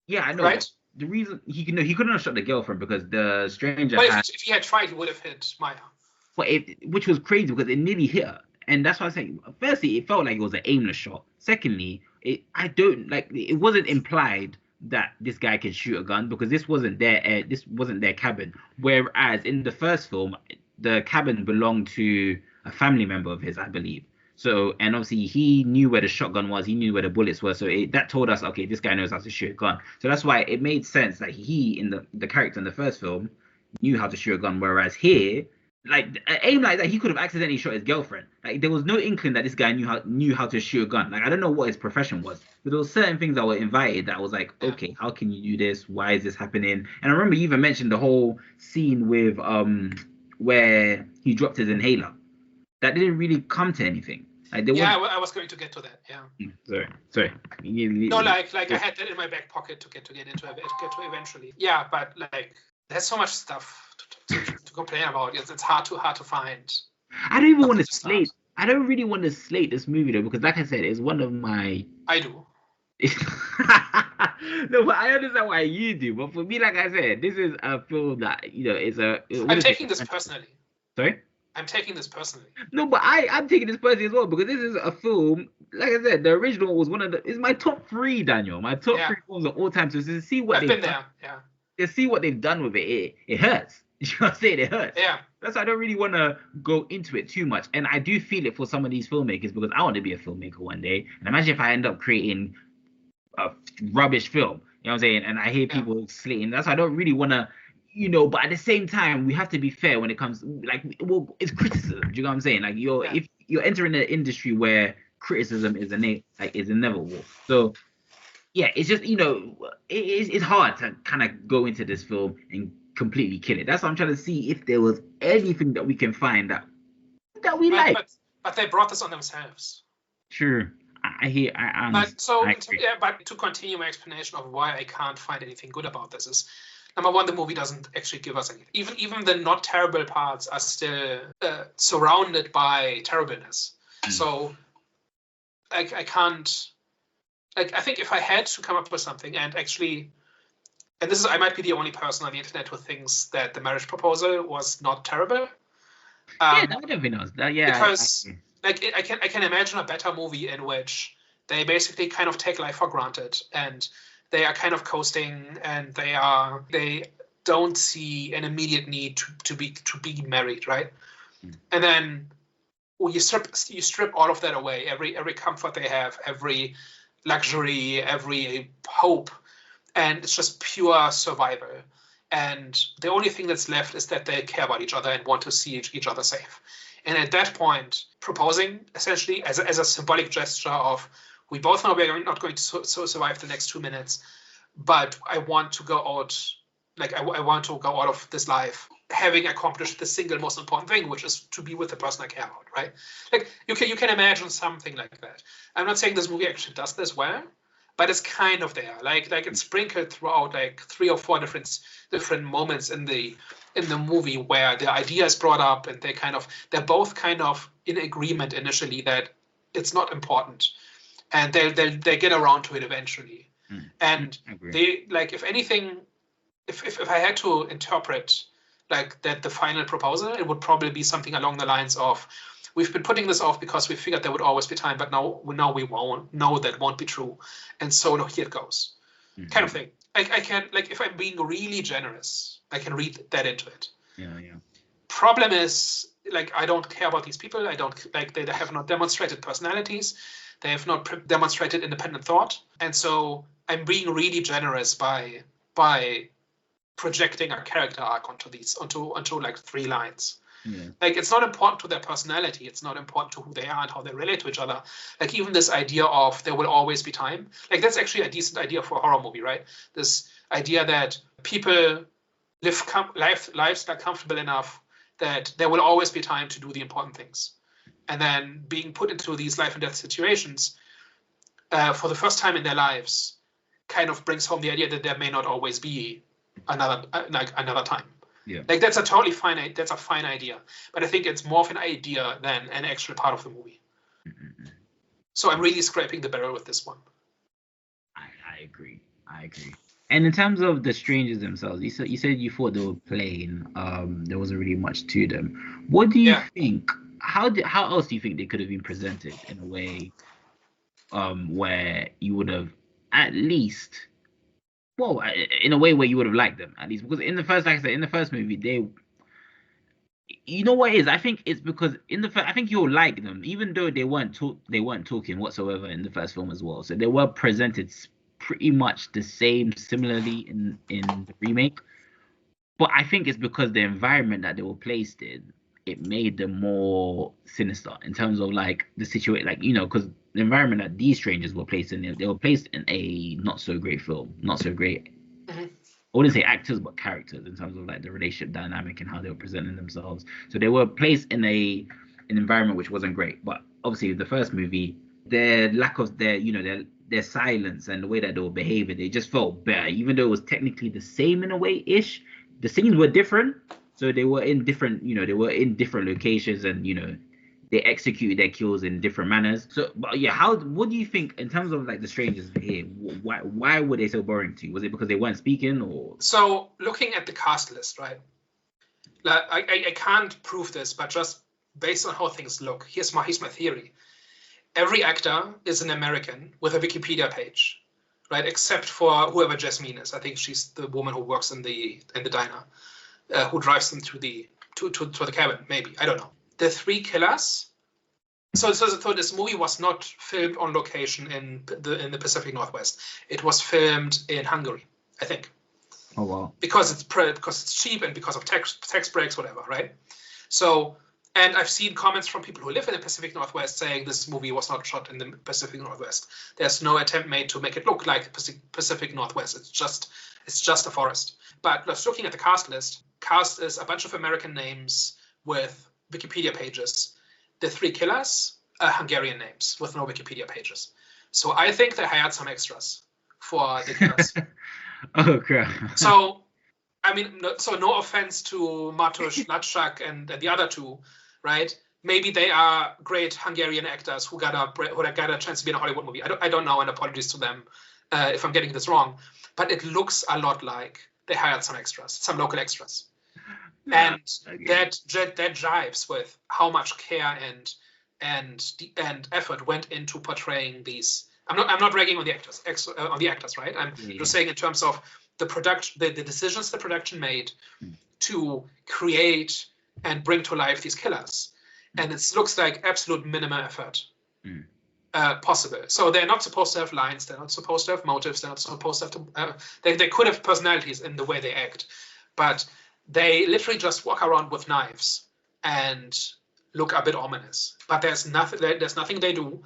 yeah, I know, but right? the reason he couldn't have shot the girlfriend because the stranger But had. if he had tried, he would have hit Maya. But which was crazy because it nearly hit her. And that's why I say, firstly, it felt like it was an aimless shot. Secondly, I don't like it wasn't implied that this guy can shoot a gun because this wasn't their cabin. Whereas in the first film, the cabin belonged to a family member of his, I believe. So, and obviously he knew where the shotgun was, he knew where the bullets were. So that told us, okay, this guy knows how to shoot a gun. So that's why it made sense that he, in the character in the first film, knew how to shoot a gun. Whereas here, like aim like that, he could have accidentally shot his girlfriend. Like there was no inkling that this guy knew how to shoot a gun. Like I don't know what his profession was, but there were certain things that were invited that was like, Yeah. okay, how can you do this? Why is this happening? And I remember you even mentioned the whole scene with where he dropped his inhaler. That didn't really come to anything. Like there Yeah, was I was going to get to that. Yeah. sorry. No, like I had that in my back pocket to get into eventually. Yeah, but like there's so much stuff to complain about. It's hard to find I don't even want something to to start. slate. I don't really want to slate this movie though, because like I said, it's one of my I do. no, but I understand why you do. But for me, like I said, this is a film that is I'm what is taking it? this personally. Sorry. I'm taking this personally. No, but I'm taking this personally as well because this is a film. Like I said, the original was one of the. It's my top three, Daniel. My top Yeah, three films of all time. So to see what I've they've been done, there. Yeah, to see what they've done with it hurts. You know what I'm saying? It hurts. yeah, That's why I don't really want to go into it too much. And I do feel it for some of these filmmakers because I want to be a filmmaker one day. And imagine if I end up creating a rubbish film. You know what I'm saying? And I hear yeah, people slating. That's why I don't really want to, but at the same time, we have to be fair when it comes like well, it's criticism. Do you know what I'm saying? Like yeah. if you're entering an industry where criticism is inevitable. So yeah, it's just it's hard to kind of go into this film and completely kill it. That's what I'm trying to see if there was anything that we can find that we like. But they brought this on themselves. Sure, I hear. I understand. But to continue my explanation of why I can't find anything good about this is, number one, the movie doesn't actually give us anything. Even the not terrible parts are still surrounded by terribleness. So, like, I can't. Like, I think if I had to come up with something, and actually, and this is, I might be the only person on the internet who thinks that The Marriage Proposal was not terrible. Yeah, that would have been us. Yeah, because I can imagine a better movie in which they basically kind of take life for granted and they are kind of coasting and they don't see an immediate need to be married, right? And then you strip all of that away, every comfort they have, every luxury, every hope, and it's just pure survival. And the only thing that's left is that they care about each other and want to see each other safe. And at that point, proposing essentially as a symbolic gesture of, we both know we're not going to survive the next 2 minutes, but I want to go out, like I want to go out of this life having accomplished the single most important thing, which is to be with the person I care about, right? Like you can imagine something like that. I'm not saying this movie actually does this well, but it's kind of there. Like it's sprinkled throughout like 3 or 4 different moments in the movie where the idea is brought up and they're both kind of in agreement initially that it's not important, and they get around to it eventually. And they, like, if anything, if I had to interpret like that the final proposal, it would probably be something along the lines of, we've been putting this off because we figured there would always be time, but now we won't. No, that won't be true. And so no, here it goes. Kind of thing. I can, like, if I'm being really generous, I can read that into it. Yeah. Problem is, like, I don't care about these people. I don't, like, they have not demonstrated personalities. They have not demonstrated independent thought. And so I'm being really generous by projecting a character arc onto like 3 lines. Yeah. Like, it's not important to their personality. It's not important to who they are and how they relate to each other. Like, even this idea of there will always be time. Like, that's actually a decent idea for a horror movie, right? This idea that people live lives that are comfortable enough that there will always be time to do the important things. And then being put into these life and death situations for the first time in their lives kind of brings home the idea that there may not always be another time. Yeah. Like, that's a fine idea, but I think it's more of an idea than an actual part of the movie. So I'm really scraping the barrel with this one. I agree. And in terms of the strangers themselves, you said you thought they were plain. There wasn't really much to them. What do you think? How else do you think they could have been presented in a way where you would have at least, well, in a way where you would have liked them at least? Because in the first movie, they, you know what it is? I think it's because I think you'll like them, even though they weren't talking whatsoever in the first film as well. So they were presented pretty much the same, similarly in the remake. But I think it's because the environment that they were placed in, it made them more sinister in terms of like the situation, like, you know, because the environment that these strangers were placed in, they were placed in a not so great film, not so great. I wouldn't say actors, but characters in terms of like the relationship dynamic and how they were presenting themselves. So they were placed in an environment which wasn't great. But obviously, the first movie, their lack of their silence and the way that they were behaving, they just felt better, even though it was technically the same in a way ish. The scenes were different, so they were in different locations, and they executed their kills in different manners. So, but yeah, what do you think in terms of like the strangers here? Why were they so boring to you? Was it because they weren't speaking, or? So, looking at the cast list, right? Like, I can't prove this, but just based on how things look, here's my theory. Every actor is an American with a Wikipedia page, right? Except for whoever Jasmine is. I think she's the woman who works in the diner, who drives them to the cabin. Maybe, I don't know. The 3 killers. So this movie was not filmed on location in the Pacific Northwest. It was filmed in Hungary, I think. Oh wow! Because it's cheap and because of tax breaks, whatever, right? So. And I've seen comments from people who live in the Pacific Northwest saying this movie was not shot in the Pacific Northwest. There's no attempt made to make it look like the Pacific Northwest. It's just It's just a forest. But just looking at the cast list, cast is a bunch of American names with Wikipedia pages. The 3 killers are Hungarian names with no Wikipedia pages. So I think they hired some extras for the killers. Oh crap. So, I mean, no offense to Matusz Latschak and the other 2, right? Maybe they are great Hungarian actors who got a chance to be in a Hollywood movie. I don't know, and apologies to them if I'm getting this wrong. But it looks a lot like they hired some extras, some local extras. And that jives with how much care and effort went into portraying these. I'm not ragging on the actors, right? I'm just saying in terms of the production, the decisions the production made to create and bring to life these killers, and it looks like absolute minimum effort possible. So they're not supposed to have lines. They're not supposed to have motives. They're not supposed to have they could have personalities in the way they act, but they literally just walk around with knives and look a bit ominous. But there's nothing they do,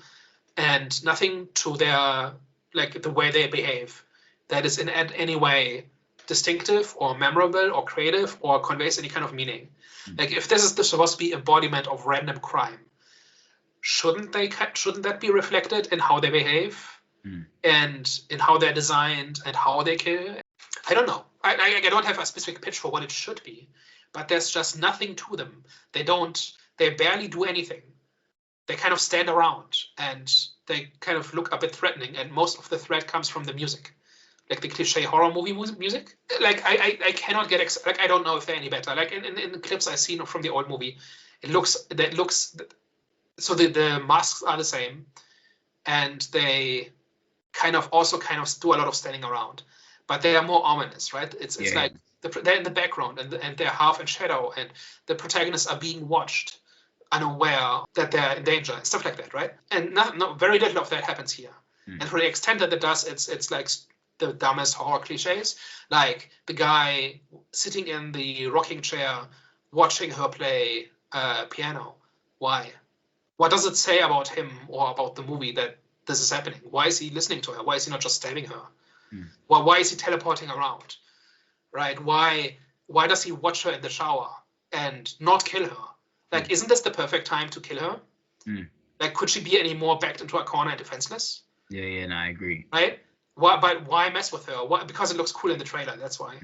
and nothing to their, like, the way they behave that is in any way distinctive or memorable or creative or conveys any kind of meaning. Like, if this is supposed to be embodiment of random crime, shouldn't that be reflected in how they behave and in how they're designed and how they kill? I don't know. I don't have a specific pitch for what it should be, but there's just nothing to them. They barely do anything. They kind of stand around and they kind of look a bit threatening, and most of the threat comes from the music, like the cliche horror movie music. Like, I cannot get like, I don't know if they're any better. Like in the clips I've seen from the old movie, it looks so the masks are the same, and they kind of do a lot of standing around, but they are more ominous, right? It's like they're in the background and they're half in shadow, and the protagonists are being watched, unaware that they're in danger and stuff like that, right? And very little of that happens here. And for the extent that it does, it's like the dumbest horror cliches, like the guy sitting in the rocking chair watching her play piano. Why? What does it say about him or about the movie that this is happening? Why is he listening to her? Why is he not just stabbing her? Well, why is he teleporting around? Right? Why does he watch her in the shower and not kill her? Like, isn't this the perfect time to kill her? Like, could she be any more backed into a corner and defenseless? Yeah, no, I agree. Right? Why mess with her? Why? Because it looks cool in the trailer. That's why.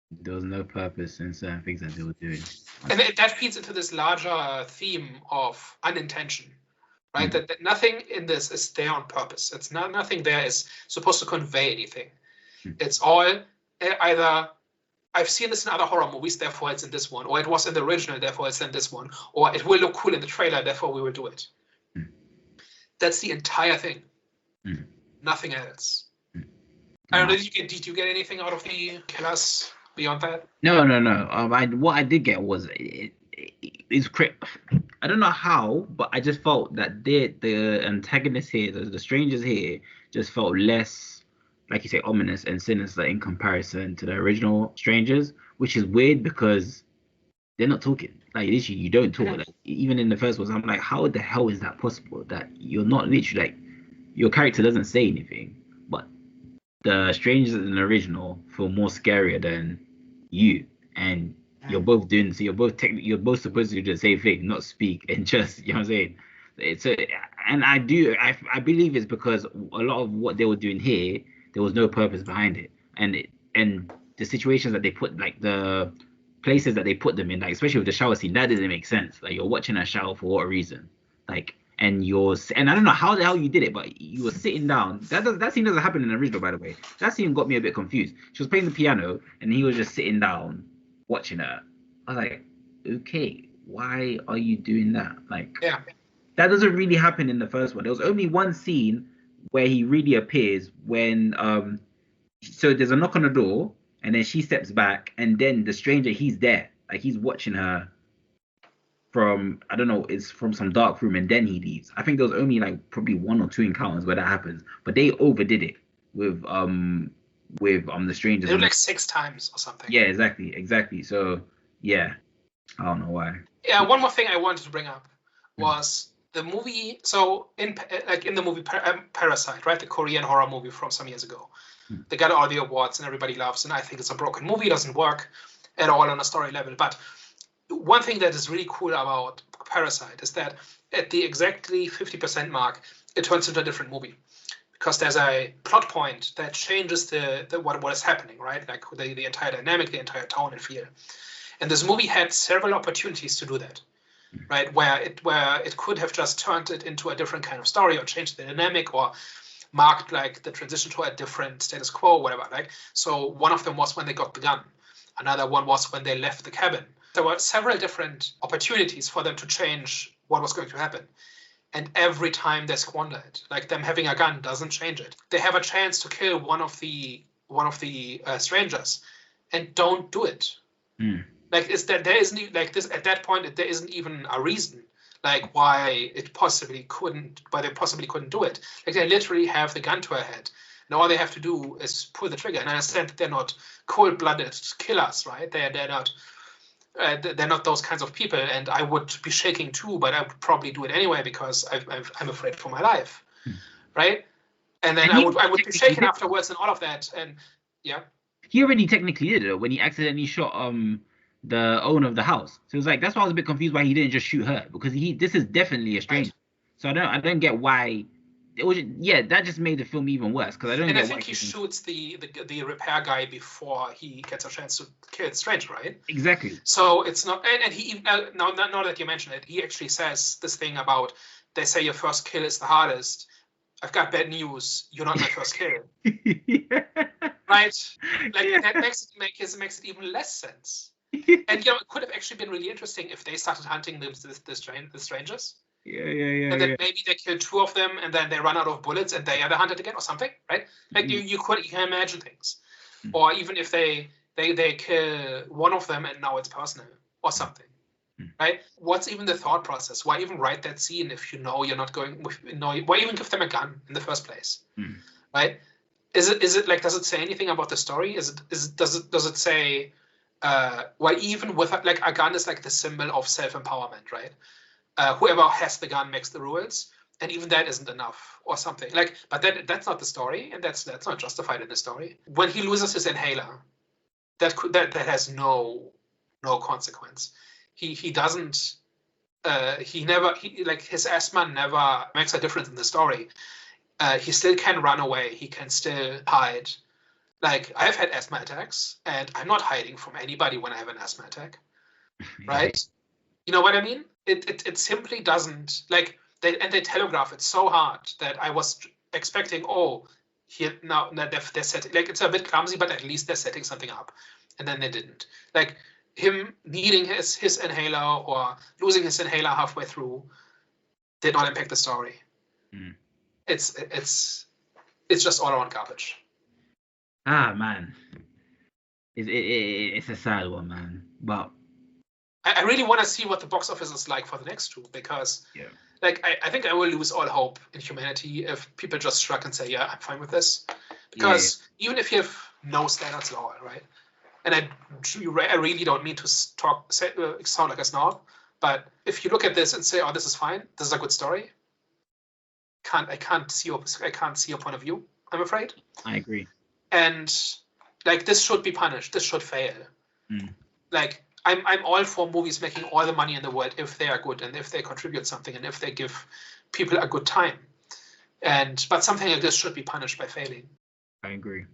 There was no purpose in certain things that they were doing. And that feeds into this larger theme of unintention, right? That nothing in this is there on purpose. It's nothing there is supposed to convey anything. It's all either I've seen this in other horror movies, therefore it's in this one, or it was in the original, therefore it's in this one, or it will look cool in the trailer, therefore we will do it. That's the entire thing. Nothing else. I don't know. Did you get anything out of the killers beyond that? No. What I did get was it's I don't know how, but I just felt that the antagonists here, the strangers here, just felt less, like you say, ominous and sinister in comparison to the original strangers, which is weird because they're not talking. Like, literally, you don't talk. Like, even in the first one, I'm like, how the hell is that possible? That you're not literally, like, your character doesn't say anything, but the strangers in the original feel more scarier than you, and you're both doing so. You're both supposed to do the same thing, not speak and just, you know what I'm saying? And I believe it's because a lot of what they were doing here, there was no purpose behind it, and the situations that they put, like the places that they put them in, like especially with the shower scene, that didn't make sense. Like, you're watching a shower for what reason? Like, and I don't know how the hell you did it, but you were sitting down. That scene doesn't happen in the original, by the way. That scene got me a bit confused. She was playing the piano and he was just sitting down watching her. I was like, okay, why are you doing that? Like, that doesn't really happen in the first one. There was only one scene where he really appears when so there's a knock on the door and then she steps back and then the stranger, he's there, like he's watching her from, I don't know, it's from some dark room, and then he leaves. I think there was only like probably 1 or 2 encounters where that happens, but they overdid it with the strangers. They did like 6 times or something. Yeah, exactly. So yeah, I don't know why. Yeah, one more thing I wanted to bring up was the movie. So in the movie Parasite, right, the Korean horror movie from some years ago, They got all the awards and everybody loves, and I think it's a broken movie. It doesn't work at all on a story level. But one thing that is really cool about Parasite is that at the exactly 50% mark, it turns into a different movie. Because there's a plot point that changes what is happening, right? Like the entire dynamic, the entire tone and feel. And this movie had several opportunities to do that, right? Where it could have just turned it into a different kind of story or changed the dynamic or marked like the transition to a different status quo, whatever. Like, so one of them was when they got the gun. Another one was when they left the cabin. There were several different opportunities for them to change what was going to happen. And every time they squander it, like them having a gun doesn't change it. They have a chance to kill one of the strangers, and don't do it. Like there isn't like this at that point. There isn't even a reason like why they possibly couldn't do it. Like they literally have the gun to their head, and all they have to do is pull the trigger. And I understand that they're not cold-blooded killers, right? They're not. They're not those kinds of people, and I would be shaking too, but I would probably do it anyway because I'm afraid for my life, right? And then I would be shaking afterwards and all of that, and yeah. He already technically did it when he accidentally shot the owner of the house. So it was like that's why I was a bit confused why he didn't just shoot her, because this is definitely a stranger. Right. So I don't get why. It was, that just made the film even worse because I don't. And I think he shoots the repair guy before he gets a chance to kill the stranger, right? Exactly. So it's not, and he even now that you mention it, he actually says this thing about they say your first kill is the hardest. I've got bad news. You're not my first kill. Yeah. Right? Like that makes it even less sense. And it could have actually been really interesting if they started hunting the strangers. Yeah. And then maybe they kill two of them, and then they run out of bullets, and they are hunted again, or something, right? Like you can imagine things, or even if they kill one of them, and now it's personal, or something, right? What's even the thought process? Why even write that scene if you know you're not going? Why even give them a gun in the first place, right? Is it like, does it say anything about the story? Does it say? Why even with like a gun is like the symbol of self-empowerment, right? Whoever has the gun makes the rules, and even that isn't enough, or something like. But that's not the story, and that's not justified in the story. When he loses his inhaler, that has no consequence. He doesn't. His asthma never makes a difference in the story. He still can run away. He can still hide. Like, I've had asthma attacks, and I'm not hiding from anybody when I have an asthma attack, right? You know what I mean? It simply doesn't, like, they telegraph it so hard that I was expecting, now they're setting, like, it's a bit clumsy, but at least they're setting something up, and then they didn't. Like, him needing his inhaler or losing his inhaler halfway through did not impact the story. It's just all around garbage. Ah, man, it's a sad one, man. But I really want to see what the box office is like for the next two, because like I think I will lose all hope in humanity if people just shrug and say, yeah, I'm fine with this. Because even if you have no standards at all, right? And I really don't mean to sound like a snob, but if you look at this and say, oh, this is fine, this is a good story, I can't see your point of view, I'm afraid. I agree. And like, this should be punished. This should fail. Like, I'm all for movies making all the money in the world if they are good and if they contribute something and if they give people a good time. But something like this should be punished by failing. I agree.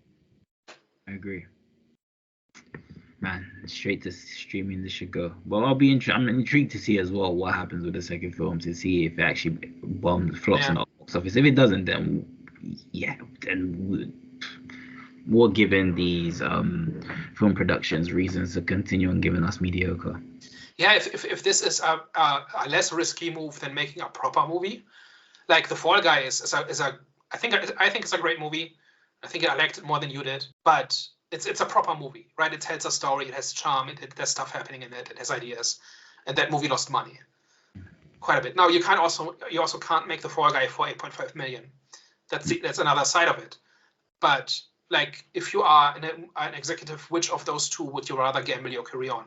Man, straight to streaming this should go. Well, I'm intrigued to see as well what happens with the second film, to see if it actually flops in the box office. If it doesn't, then we're giving these film productions reasons to continue on giving us mediocre. Yeah, if this is a less risky move than making a proper movie, like The Fall Guy is I think it's a great movie. I think I liked it more than you did, but it's a proper movie, right? It tells a story, it has charm, there's stuff happening in it, it has ideas, and that movie lost money quite a bit. Now you also can't make The Fall Guy for 8.5 million. That's another side of it. But like, if you are an executive, which of those two would you rather gamble your career on?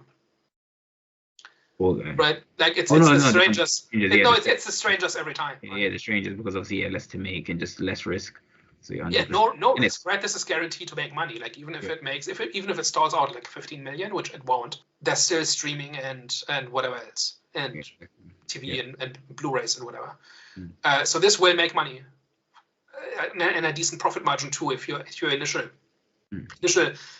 Okay. Right? Like, it's The Strangers. It's The Strangers every time. Right? Yeah, The Strangers, because obviously less to make and just less risk. So you're Yeah, 100%. no And risk, right? This is guaranteed to make money. Like even if it makes, even if it stalls out like 15 million, which it won't, there's still streaming and whatever else, and TV and Blu-rays and whatever. So this will make money, and a decent profit margin too if your initial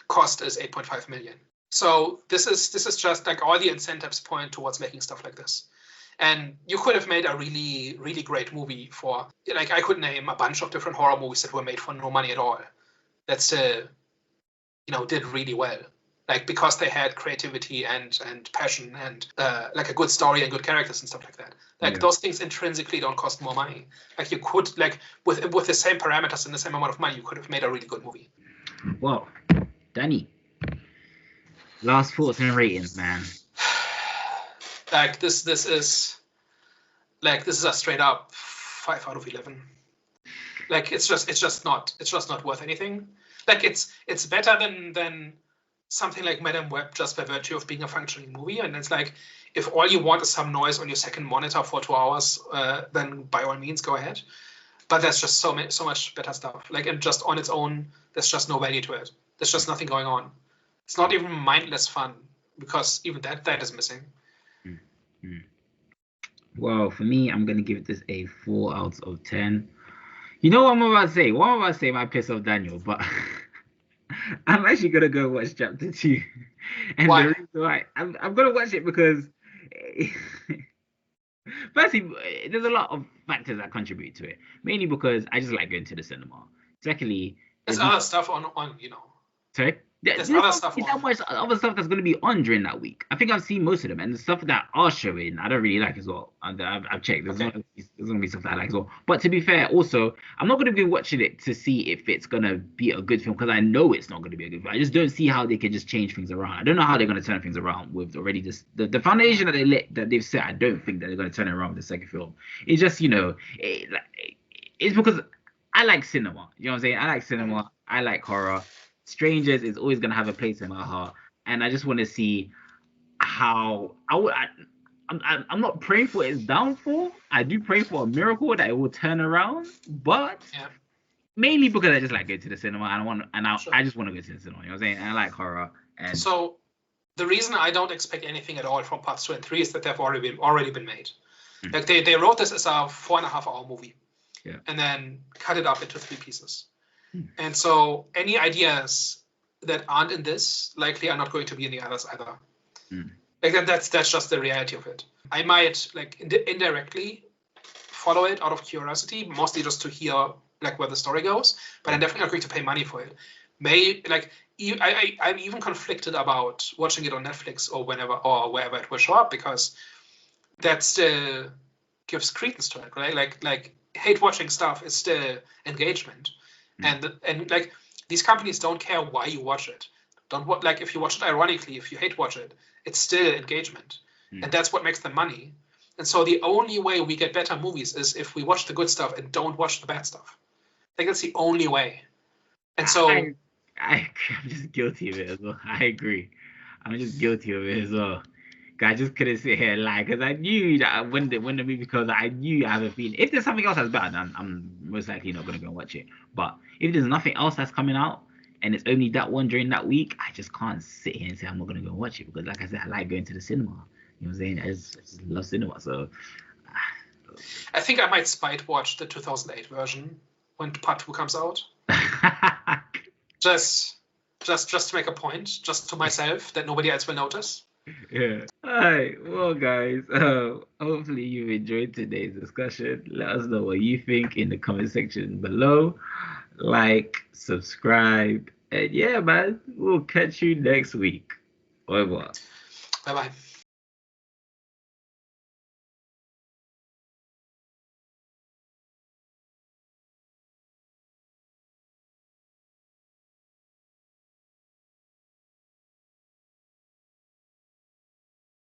cost is 8.5 million. So this is just like all the incentives point towards making stuff like this. And you could have made a really, really great movie for, like, I could name a bunch of different horror movies that were made for no money at all that still, did really well. Like, because they had creativity and passion and like a good story and good characters and stuff like that. Like, those things intrinsically don't cost more money. Like, you could, like, with the same parameters and the same amount of money, you could have made a really good movie. Well, Danny, last thoughts and ratings, man. Like this is a straight up 5 out of 11. Like it's just not worth anything. Like it's better than something like Madame Web just by virtue of being a functioning movie. And it's like, if all you want is some noise on your second monitor for 2 hours, then by all means go ahead. But there's just so much better stuff. Like, and just on its own, there's just no value to it. There's just nothing going on. It's not even mindless fun, because even that is missing. Well, for me, I'm gonna give this a 4 out of 10. You know what I'm about to say? What I'm about to say might piss off Daniel, but I'm actually gonna go watch chapter 2. And why? The reason why I'm gonna watch it because firstly, there's a lot of factors that contribute to it. Mainly because I just like going to the cinema. Secondly, there's other stuff on. Sorry? There's other stuff that much other stuff that's going to be on during that week. I think I've seen most of them, and the stuff that are showing, I don't really like as well. And I've checked. There's going to be stuff that I like as well. But to be fair, also, I'm not going to be watching it to see if it's going to be a good film, because I know it's not going to be a good film. I just don't see how they can just change things around. I don't know how they're going to turn things around with already just the foundation that they've set. I don't think that they're going to turn it around with the second film. It's just, it's because I like cinema. You know what I'm saying? I like cinema. I like horror. Strangers is always going to have a place in my heart, and I just want to see how I'm not praying for its downfall. I do pray for a miracle that it will turn around, but mainly because I just like going to the cinema, and I just want to go to the cinema. You know what I'm saying? And I like horror. And so the reason I don't expect anything at all from parts 2 and 3 is that they've already been made. Like they wrote this as a 4.5-hour movie, and then cut it up into 3 pieces. And so any ideas that aren't in this likely are not going to be in the others either. Like that's just the reality of it. I might like indirectly follow it out of curiosity, mostly just to hear like where the story goes. But I'm definitely not going to pay money for it. I'm even conflicted about watching it on Netflix or wherever it will show up, because that still gives credence to it, right? Like hate watching stuff is still engagement. And like these companies don't care why you watch it. Like if you watch it ironically, if you hate watch it, it's still engagement, and that's what makes them money. And so the only way we get better movies is if we watch the good stuff and don't watch the bad stuff. Like that's the only way. And so I'm just guilty of it as well. I agree. I'm just guilty of it as well. I just couldn't sit here and lie, because I knew that when the movie comes, I knew I have a feeling. If there's something else that's better, then I'm most likely not going to go and watch it. But if there's nothing else that's coming out, and it's only that one during that week, I just can't sit here and say I'm not going to go and watch it, because like I said, I like going to the cinema. You know what I'm saying? I just love cinema. So I think I might spite watch the 2008 version when part 2 comes out. just to make a point, just to myself, that nobody else will notice. Yeah. Alright, well guys, hopefully you enjoyed today's discussion. Let us know what you think in the comment section below. Like, subscribe, and yeah man, we'll catch you next week. Au revoir. Bye bye.